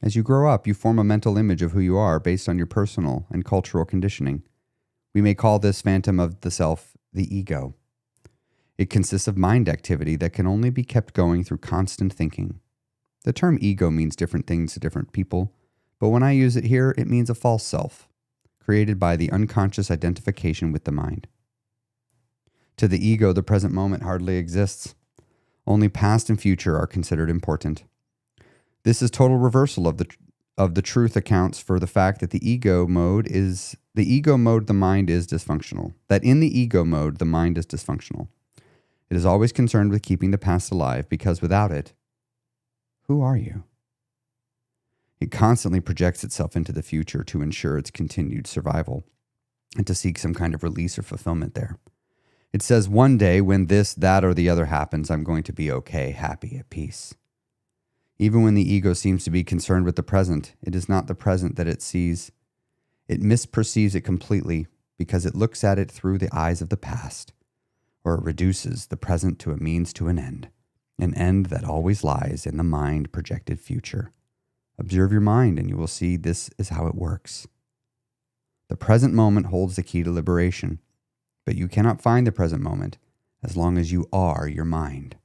As you grow up, you form a mental image of who you are based on your personal and cultural conditioning. We may call this phantom of the self the ego. It consists of mind activity that can only be kept going through constant thinking. The term ego means different things to different people, but when I use it here, it means a false self, created by the unconscious identification with the mind. To the ego, the present moment hardly exists. Only past and future are considered important. This is total reversal of the truth accounts for the fact that the ego mode, the mind is dysfunctional. That in the ego mode, the mind is dysfunctional. It is always concerned with keeping the past alive because without it, who are you? It constantly projects itself into the future to ensure its continued survival and to seek some kind of release or fulfillment there. It says, one day when this, that, or the other happens, I'm going to be okay, happy, at peace. Even when the ego seems to be concerned with the present, it is not the present that it sees. It misperceives it completely because it looks at it through the eyes of the past, or it reduces the present to a means to an end that always lies in the mind projected future. Observe your mind and you will see this is how it works. The present moment holds the key to liberation, but you cannot find the present moment as long as you are your mind.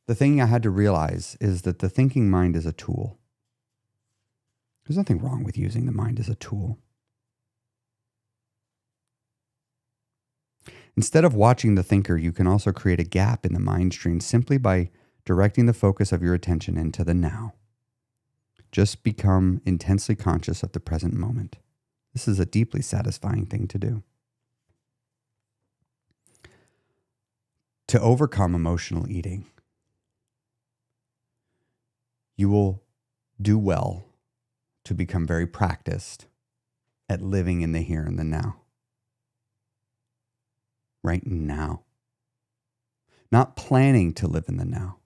The thing I had to realize is that the thinking mind is a tool. There's nothing wrong with using the mind as a tool. Instead of watching the thinker, you can also create a gap in the mind stream simply by directing the focus of your attention into the now. Just become intensely conscious of the present moment. This is a deeply satisfying thing to do. To overcome emotional eating, you will do well to become very practiced at living in the here and the now. Right now. Not planning to live in the now,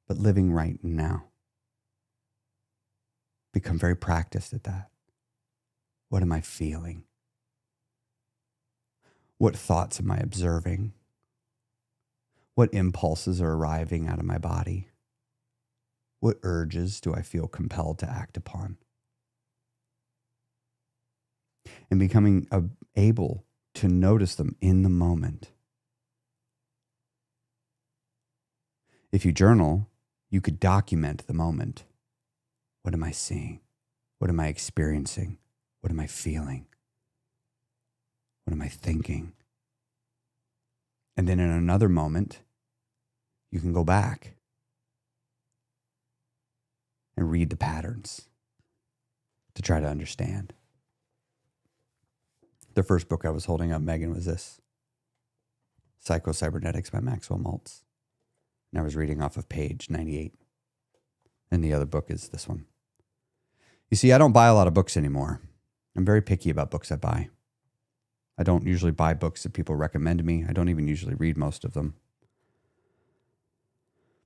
but living right now. Become very practiced at that. What am I feeling? What thoughts am I observing? What impulses are arriving out of my body? What urges do I feel compelled to act upon? And becoming able to notice them in the moment. If you journal, you could document the moment. What am I seeing? What am I experiencing? What am I feeling? What am I thinking? And then in another moment, you can go back and read the patterns to try to understand. The first book I was holding up, Megan, was this, Psycho-Cybernetics by Maxwell Maltz. And I was reading off of page 98. And the other book is this one. You see, I don't buy a lot of books anymore. I'm very picky about books I buy. I don't usually buy books that people recommend to me. I don't even usually read most of them.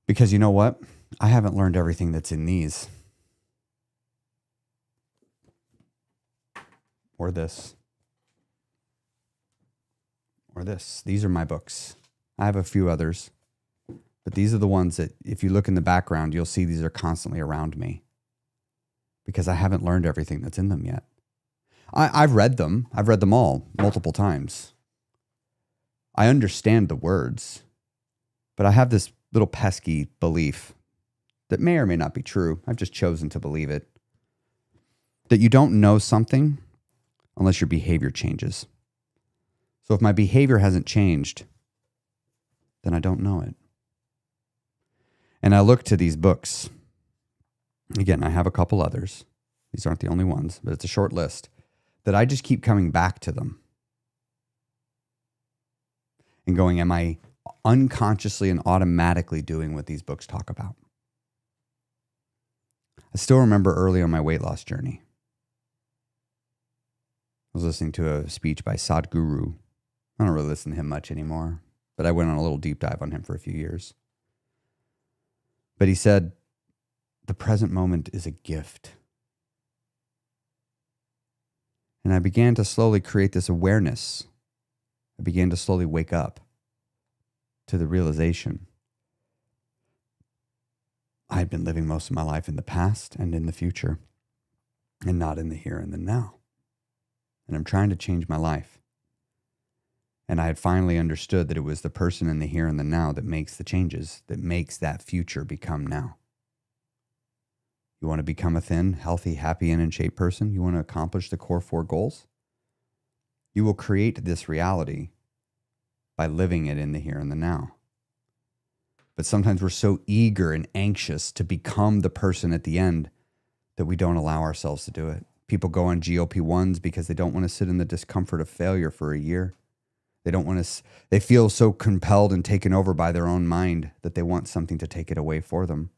Because you know what? I haven't learned everything that's in these. Or this. Or this. These are my books. I have a few others. But these are the ones that, if you look in the background, you'll see these are constantly around me. because I haven't learned everything that's in them yet. I've read them. I've read them all multiple times. I understand the words, but I have this little pesky belief that may or may not be true. I've just chosen to believe it. That you don't know something unless your behavior changes. So if my behavior hasn't changed, then I don't know it. And I look to these books. Again, I have a couple others. These aren't the only ones, but it's a short list that I just keep coming back to them and going, am I unconsciously and automatically doing what these books talk about? I still remember early on my weight loss journey, I was listening to a speech by Sadhguru. I don't really listen to him much anymore, but I went on a little deep dive on him for a few years. But he said, the present moment is a gift. And I began to slowly create this awareness. I began to slowly wake up to the realization I had been living most of my life in the past and in the future, and not in the here and the now. And I'm trying to change my life. And I had finally understood that it was the person in the here and the now that makes the changes, that makes that future become now. You want to become a thin, healthy, happy, and in shape person? You want to accomplish the core 4 goals? You will create this reality by living it in the here and the now. But sometimes we're so eager and anxious to become the person at the end that we don't allow ourselves to do it. People go on GLP-1s because they don't want to sit in the discomfort of failure for a year. They don't want to, they feel so compelled and taken over by their own mind that they want something to take it away for them.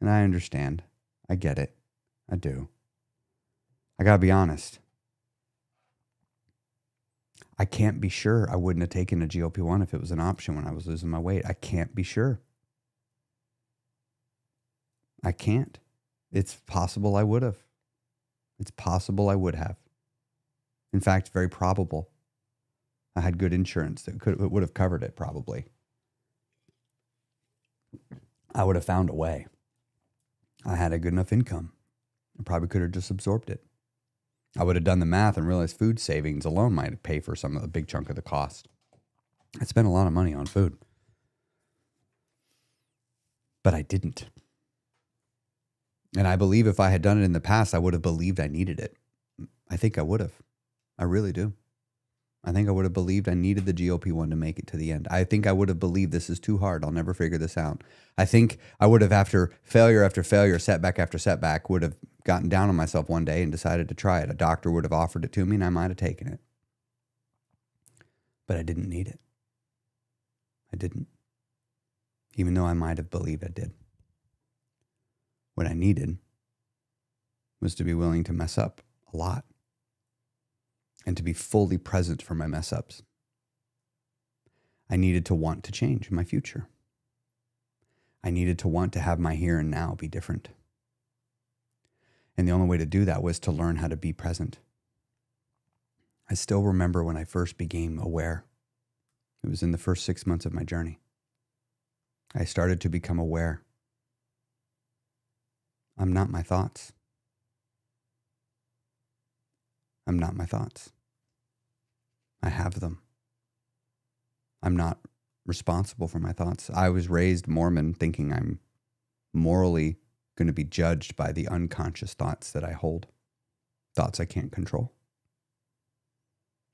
And I understand. I get it. I do. I got to be honest. I can't be sure I wouldn't have taken a GLP-1 if it was an option when I was losing my weight. I can't be sure. I can't. It's possible I would have. It's possible I would have. In fact, very probable. I had good insurance that would have covered it probably. I would have found a way. I had a good enough income. I probably could have just absorbed it. I would have done the math and realized food savings alone might pay for some of the big chunk of the cost. I spent a lot of money on food. But I didn't. And I believe if I had done it in the past, I would have believed I needed it. I think I would have. I really do. I think I would have believed I needed the GLP-1 to make it to the end. I think I would have believed this is too hard. I'll never figure this out. I think I would have, after failure, setback after setback, would have gotten down on myself one day and decided to try it. A doctor would have offered it to me and I might have taken it. But I didn't need it. I didn't. Even though I might have believed I did. What I needed was to be willing to mess up a lot. And to be fully present for my mess ups. I needed to want to change my future. I needed to want to have my here and now be different. And the only way to do that was to learn how to be present. I still remember when I first became aware. It was in the first 6 months of my journey. I started to become aware. I'm not my thoughts. I'm not my thoughts. I have them. I'm not responsible for my thoughts. I was raised Mormon thinking I'm morally going to be judged by the unconscious thoughts that I hold. Thoughts I can't control.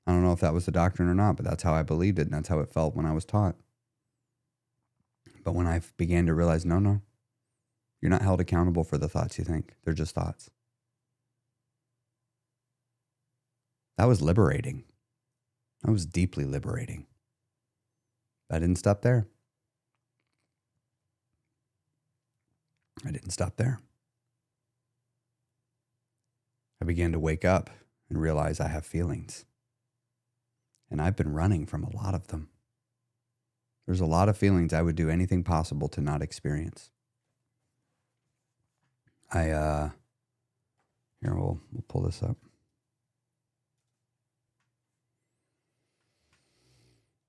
I don't know if that was the doctrine or not, but that's how I believed it and that's how it felt when I was taught. But when I began to realize, no, you're not held accountable for the thoughts you think. They're just thoughts. That was liberating. That was deeply liberating. I didn't stop there. I began to wake up and realize I have feelings. And I've been running from a lot of them. There's a lot of feelings I would do anything possible to not experience. Here, we'll pull this up.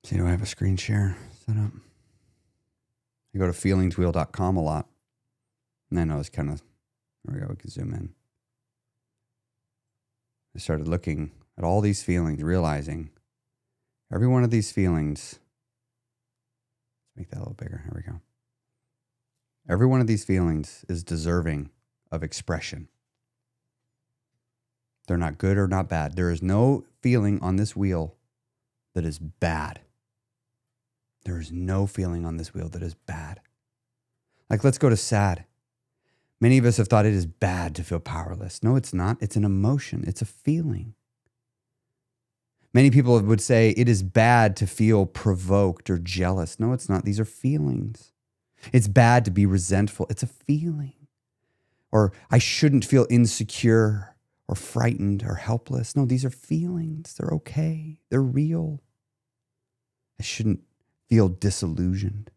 See, do I have a screen share set up? I go to feelingswheel.com a lot. And I know it's kind of, There we go. We can zoom in. I started looking at all these feelings, realizing every one of these feelings. Let's make that a little bigger. Here we go. Every one of these feelings is deserving of expression. They're not good or not bad. There is no feeling on this wheel that is bad. There is no feeling on this wheel that is bad. Like, let's go to sad. Many of us have thought it is bad to feel powerless. No, it's not. It's an emotion. It's a feeling. Many people would say it is bad to feel provoked or jealous. No, it's not. These are feelings. It's bad to be resentful. It's a feeling. Or I shouldn't feel insecure or frightened or helpless. No, these are feelings. They're okay. They're real. I shouldn't feel disillusioned.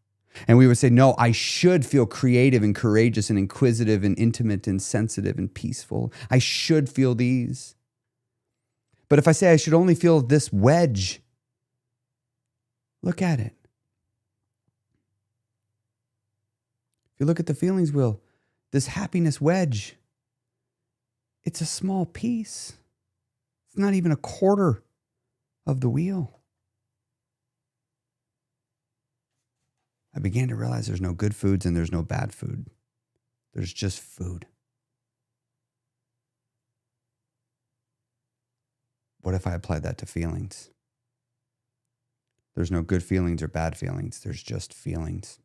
And we would say, no, I should feel creative and courageous and inquisitive and intimate and sensitive and peaceful. I should feel these. But if I say I should only feel this wedge, look at it. If you look at the feelings wheel, this happiness wedge, it's a small piece. It's not even a quarter of the wheel. I began to realize there's no good foods and there's no bad food. There's just food. What if I applied that to feelings? There's no good feelings or bad feelings. There's just feelings.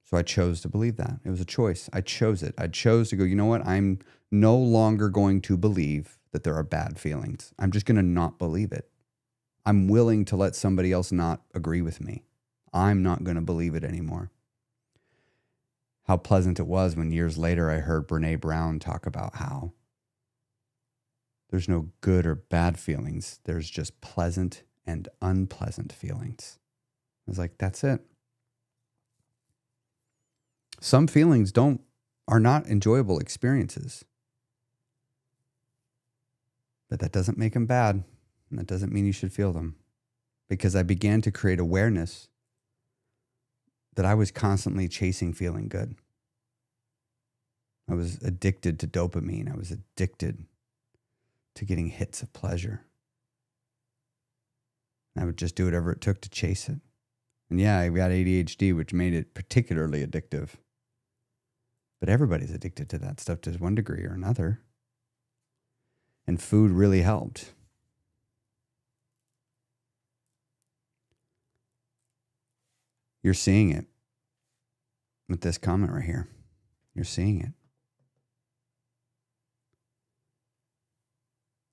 So I chose to believe that. It was a choice. I chose it. I chose to go, you know what? I'm no longer going to believe that there are bad feelings. I'm just going to not believe it. I'm willing to let somebody else not agree with me. I'm not going to believe it anymore. How pleasant it was when years later I heard Brene Brown talk about how there's no good or bad feelings. There's just pleasant and unpleasant feelings. I was like, that's it. Some feelings are not enjoyable experiences. But that doesn't make them bad. And that doesn't mean you should feel them. Because I began to create awareness that I was constantly chasing feeling good. I was addicted to dopamine. I was addicted to getting hits of pleasure. I would just do whatever it took to chase it. And yeah, I got ADHD, which made it particularly addictive. But everybody's addicted to that stuff to one degree or another. And food really helped. You're seeing it with this comment right here. You're seeing it.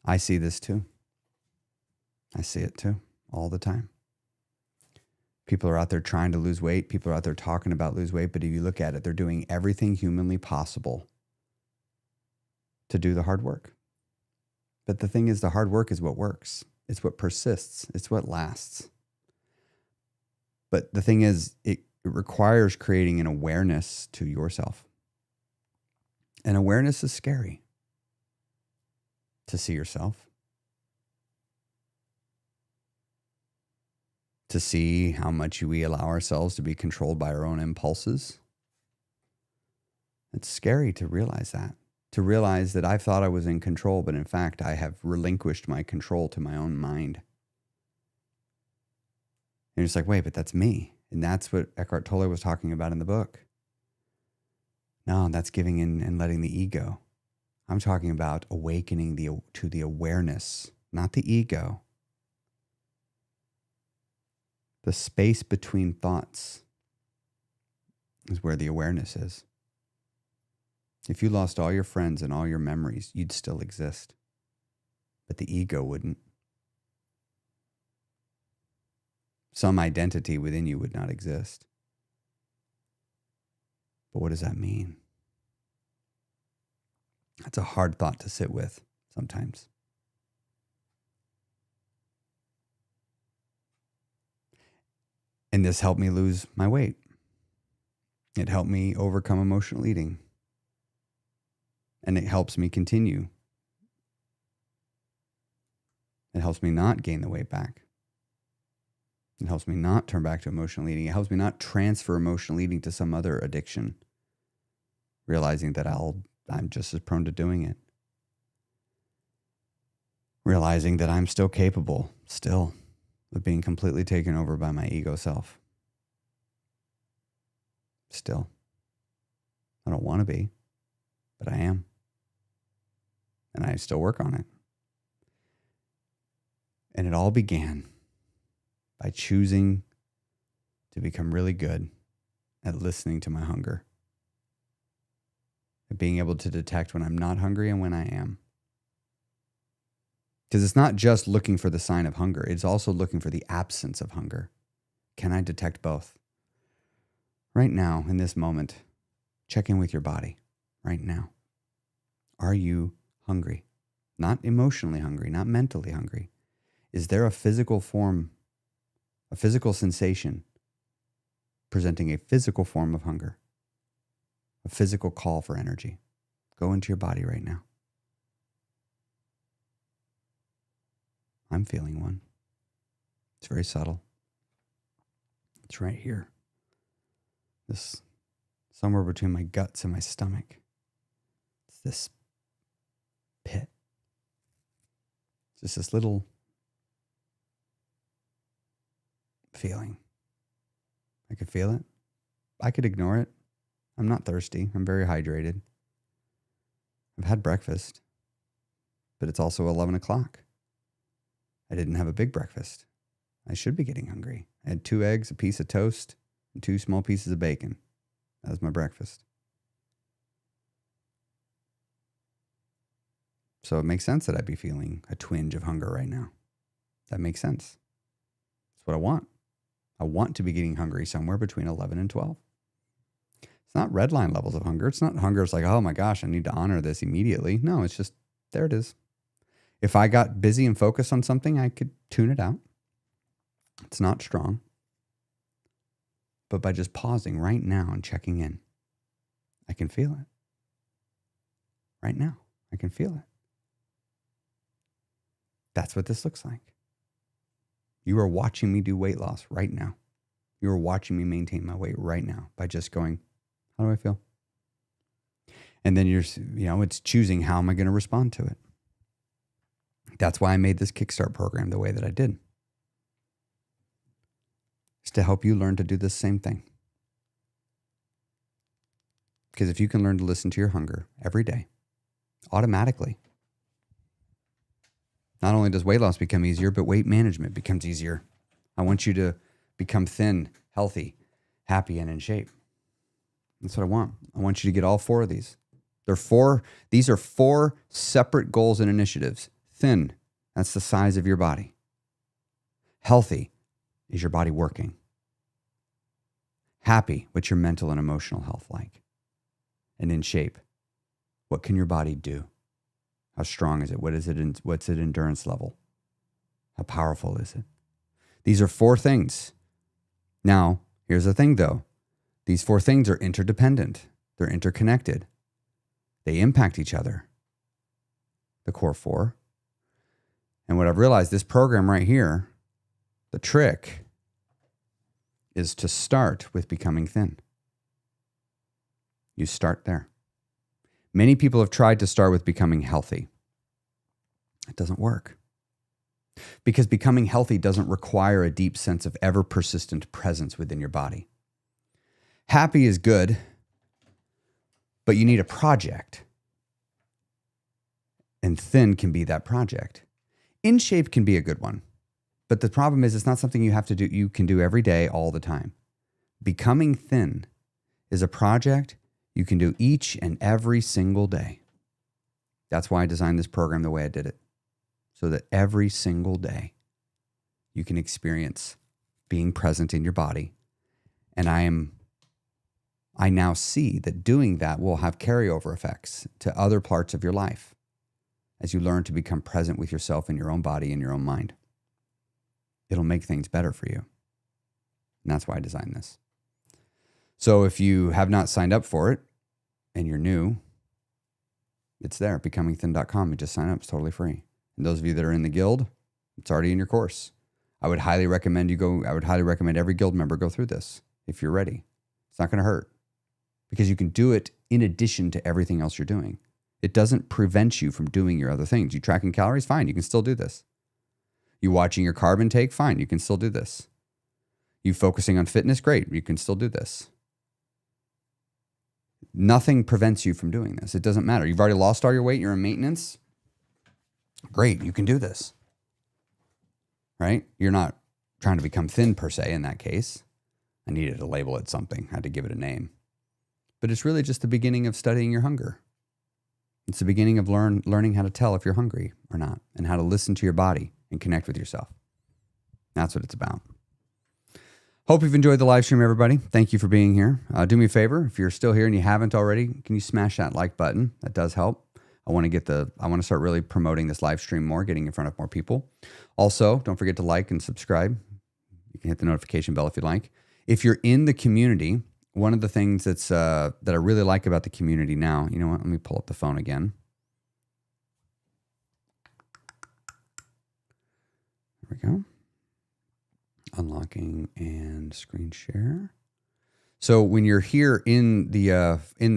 I see this too. I see it too, all the time. People are out there trying to lose weight. People are out there talking about lose weight. But if you look at it, they're doing everything humanly possible to do the hard work. But the thing is, the hard work is what works. It's what persists. It's what lasts. But the thing is, it requires creating an awareness to yourself. And awareness is scary. To see yourself. To see how much we allow ourselves to be controlled by our own impulses. It's scary to realize that. To realize that I thought I was in control, but in fact, I have relinquished my control to my own mind. And you're just like, wait, but that's me. And that's what Eckhart Tolle was talking about in the book. No, that's giving in and letting the ego. I'm talking about awakening to the awareness, not the ego. The space between thoughts is where the awareness is. If you lost all your friends and all your memories, you'd still exist. But the ego wouldn't. Some identity within you would not exist. But what does that mean? That's a hard thought to sit with sometimes. And this helped me lose my weight. It helped me overcome emotional eating. And it helps me continue. It helps me not gain the weight back. It helps me not turn back to emotional eating. It helps me not transfer emotional eating to some other addiction. realizing that I'm just as prone to doing it. Realizing that I'm still capable, of being completely taken over by my ego self. Still. I don't want to be, but I am. And I still work on it. And it all began by choosing to become really good at listening to my hunger. At being able to detect when I'm not hungry and when I am. Because it's not just looking for the sign of hunger, it's also looking for the absence of hunger. Can I detect both? Right now, in this moment, check in with your body right now. Are you hungry? Not emotionally hungry, not mentally hungry. Is there a physical form, a physical sensation presenting a physical form of hunger? A physical call for energy? Go into your body right now. I'm feeling one. It's very subtle. It's right here. This, somewhere between my guts and my stomach. It's this pit. It's just this little feeling. I could feel it. I could ignore it. I'm not thirsty. I'm very hydrated. I've had breakfast, but it's also 11 o'clock. I didn't have a big breakfast. I should be getting hungry. I had 2 eggs, a piece of toast, and 2 small pieces of bacon. That was my breakfast. So it makes sense that I'd be feeling a twinge of hunger right now. That makes sense. That's what I want. I want to be getting hungry somewhere between 11 and 12. It's not red line levels of hunger. It's not hunger. It's like, oh my gosh, I need to honor this immediately. No, it's just, there it is. If I got busy and focused on something, I could tune it out. It's not strong. But by just pausing right now and checking in, I can feel it. Right now, I can feel it. That's what this looks like. You are watching me do weight loss right now. You are watching me maintain my weight right now by just going, how do I feel? And then it's choosing how am I going to respond to it. That's why I made this Kickstart program the way that I did. It's to help you learn to do the same thing. Because if you can learn to listen to your hunger every day, automatically, not only does weight loss become easier, but weight management becomes easier. I want you to become thin, healthy, happy, and in shape. That's what I want. I want you to get all 4 of these. These are 4 separate goals and initiatives. Thin, that's the size of your body. Healthy, is your body working? Happy, what's your mental and emotional health like? And in shape, what can your body do? How strong is it? What's its endurance level? How powerful is it? These are 4 things. Now, here's the thing though. These 4 things are interdependent. They're interconnected. They impact each other. The core 4. And what I've realized, this program right here, the trick is to start with becoming thin. You start there. Many people have tried to start with becoming healthy. It doesn't work. Because becoming healthy doesn't require a deep sense of ever persistent presence within your body. Happy is good, but you need a project. And thin can be that project. In shape can be a good one. But the problem is it's not something you have to do, you can do every day, all the time. Becoming thin is a project you can do each and every single day. That's why I designed this program the way I did it. So that every single day you can experience being present in your body. And I now see that doing that will have carryover effects to other parts of your life as you learn to become present with yourself in your own body and your own mind. It'll make things better for you. And that's why I designed this. So if you have not signed up for it and you're new, it's there, becomingthin.com. You just sign up. It's totally free. And those of you that are in the guild, it's already in your course. I would highly recommend every guild member go through this if you're ready. It's not going to hurt because you can do it in addition to everything else you're doing. It doesn't prevent you from doing your other things. You tracking calories? Fine, you can still do this. You watching your carb intake? Fine, you can still do this. You focusing on fitness? Great, you can still do this. Nothing prevents you from doing this. It doesn't matter. You've already lost all your weight. You're in maintenance. Great, you can do this. Right? You're not trying to become thin per se in that case. I needed to label it something. I had to give it a name. But it's really just the beginning of studying your hunger. It's the beginning of learning how to tell if you're hungry or not, and how to listen to your body and connect with yourself. That's what it's about. Hope you've enjoyed the live stream, everybody. Thank you for being here. Do me a favor, if you're still here and you haven't already, can you smash that like button? That does help. I want to start really promoting this live stream more, getting in front of more people. Also, don't forget to like and subscribe. You can hit the notification bell if you'd like. If you're in the community, one of the things that I really like about the community now, you know what? Let me pull up the phone again. There we go. Unlocking and screen share. So when you're here in the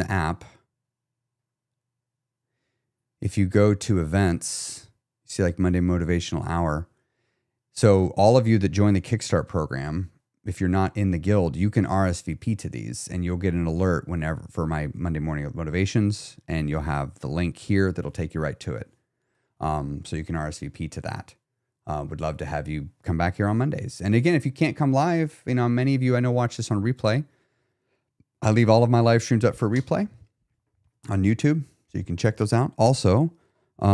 app, if you go to events, you see like Monday Motivational Hour. So all of you that join the Kickstart program, if you're not in the guild, you can RSVP to these and you'll get an alert whenever for my Monday morning motivations, and you'll have the link here that'll take you right to it. So you can RSVP to that. Would love to have you come back here on Mondays. And again, if you can't come live, many of you I know watch this on replay. I leave all of my live streams up for replay on YouTube, so you can check those out. Also, I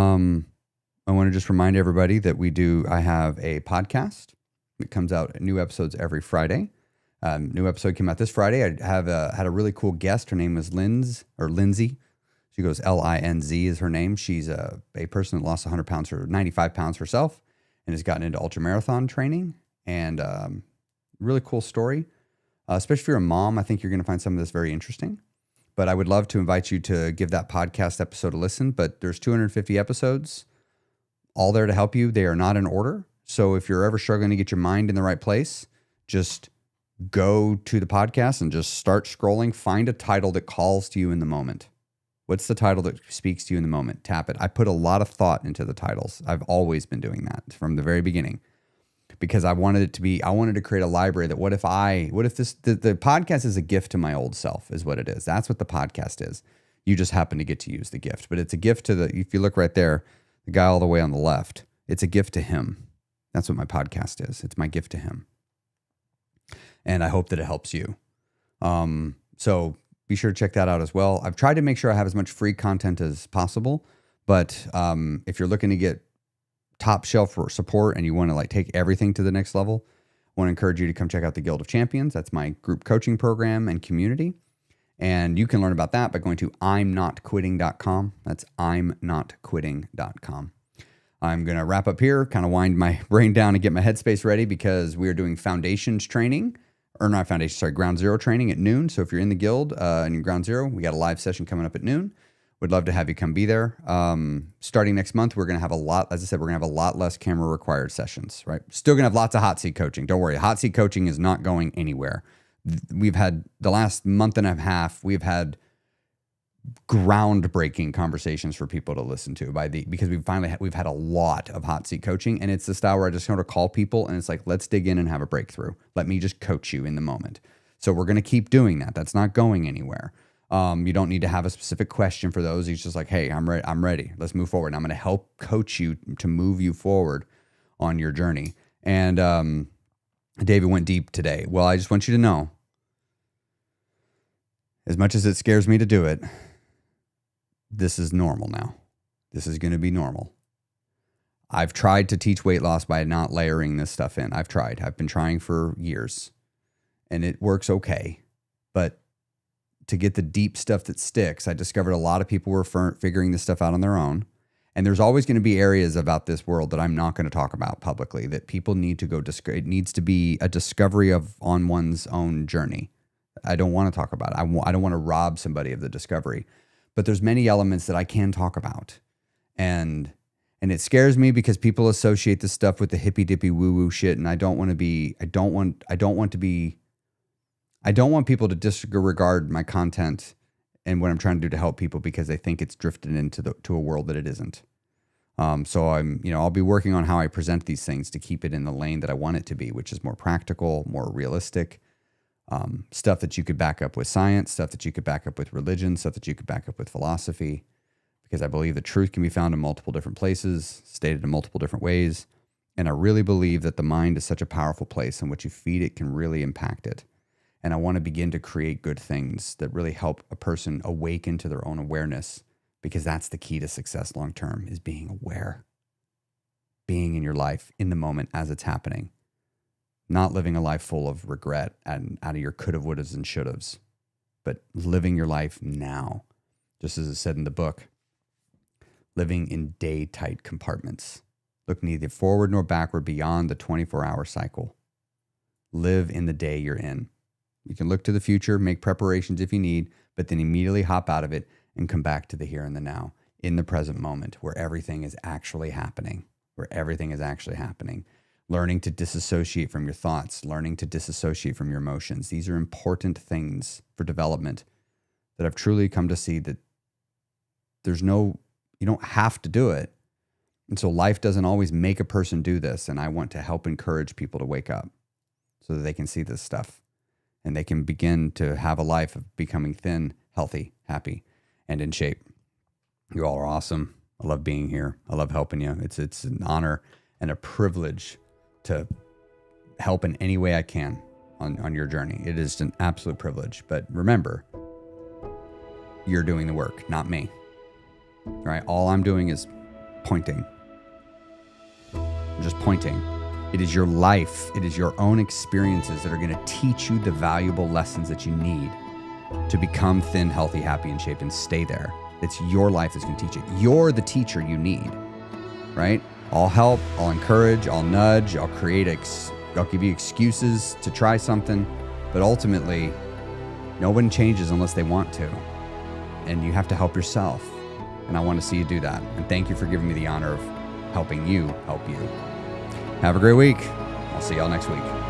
want to just remind everybody that I have a podcast. It comes out new episodes every Friday. New episode came out this Friday. I had a really cool guest. Her name was Lindsay. She goes Linz is her name. She's a person that lost 100 pounds or 95 pounds herself and has gotten into ultramarathon training. And really cool story, especially if you're a mom. I think you're going to find some of this very interesting. But I would love to invite you to give that podcast episode a listen. But there's 250 episodes, all there to help you. They are not in order. So if you're ever struggling to get your mind in the right place, just go to the podcast and just start scrolling. Find a title that calls to you in the moment. What's the title that speaks to you in the moment? Tap it. I put a lot of thought into the titles. I've always been doing that from the very beginning because I wanted to create a library that what if the podcast is a gift to my old self is what it is. That's what the podcast is. You just happen to get to use the gift, but it's a gift if you look right there, the guy all the way on the left, it's a gift to him. That's what my podcast is. It's my gift to him. And I hope that it helps you. So be sure to check that out as well. I've tried to make sure I have as much free content as possible, but if you're looking to get top shelf support and you want to take everything to the next level, I want to encourage you to come check out the Guild of Champions. That's my group coaching program and community. And you can learn about that by going to imnotquitting.com. That's imnotquitting.com. I'm going to wrap up here, kind of wind my brain down and get my headspace ready because we are doing foundations training, or not foundations, sorry, ground zero training at noon. So if you're in the guild and you're ground zero, we got a live session coming up at noon. Would love to have you come be there. Starting next month, we're going to have we're going to have a lot less camera required sessions, right? Still going to have lots of hot seat coaching. Don't worry. Hot seat coaching is not going anywhere. We've had the last month and a half, we've had groundbreaking conversations for people to listen to because we've had a lot of hot seat coaching, and it's the style where I just sort of call people and it's like, let's dig in and have a breakthrough. Let me just coach you in the moment. So we're going to keep doing that. That's not going anywhere. You don't need to have a specific question for those. He's just like, hey, I'm ready. Let's move forward. And I'm going to help coach you to move you forward on your journey. And David went deep today. Well, I just want you to know, as much as it scares me to do it, this is normal now. This is going to be normal. I've tried to teach weight loss by not layering this stuff in. I've been trying for years, and it works okay. But to get the deep stuff that sticks, I discovered a lot of people were figuring this stuff out on their own. And there's always going to be areas about this world that I'm not going to talk about publicly that people need to go. It needs to be a discovery on one's own journey. I don't want to talk about it. I don't want to rob somebody of the discovery. But there's many elements that I can talk about. And it scares me because people associate this stuff with the hippy dippy woo woo shit. And I don't want people to disregard my content and what I'm trying to do to help people because they think it's drifted to a world that it isn't. So I'll be working on how I present these things to keep it in the lane that I want it to be, which is more practical, more realistic, stuff that you could back up with science, stuff that you could back up with religion, stuff that you could back up with philosophy, because I believe the truth can be found in multiple different places, stated in multiple different ways. And I really believe that the mind is such a powerful place, and what you feed it can really impact it. And I want to begin to create good things that really help a person awaken to their own awareness, because that's the key to success long term, is being aware, being in your life in the moment as it's happening, not living a life full of regret and out of your coulda, wouldas, and shouldas, but living your life now. Just as it said in the book, living in day-tight compartments. Look neither forward nor backward beyond the 24-hour cycle. Live in the day you're in. You can look to the future, make preparations if you need, but then immediately hop out of it and come back to the here and the now, in the present moment, where everything is actually happening, Learning to disassociate from your thoughts, learning to disassociate from your emotions. These are important things for development that I've truly come to see that you don't have to do it. And so life doesn't always make a person do this. And I want to help encourage people to wake up so that they can see this stuff and they can begin to have a life of becoming thin, healthy, happy, and in shape. You all are awesome. I love being here. I love helping you. It's an honor and a privilege to help in any way I can on your journey. It is an absolute privilege. But remember, you're doing the work, not me. All right? All I'm doing is pointing. I'm just pointing. It is your life. It is your own experiences that are going to teach you the valuable lessons that you need to become thin, healthy, happy, and shaped and stay there. It's your life that's going to teach it. You're the teacher you need, right? I'll help, I'll encourage, I'll nudge, I'll give you excuses to try something, but ultimately, no one changes unless they want to. And you have to help yourself. And I want to see you do that. And thank you for giving me the honor of helping you help you. Have a great week. I'll see y'all next week.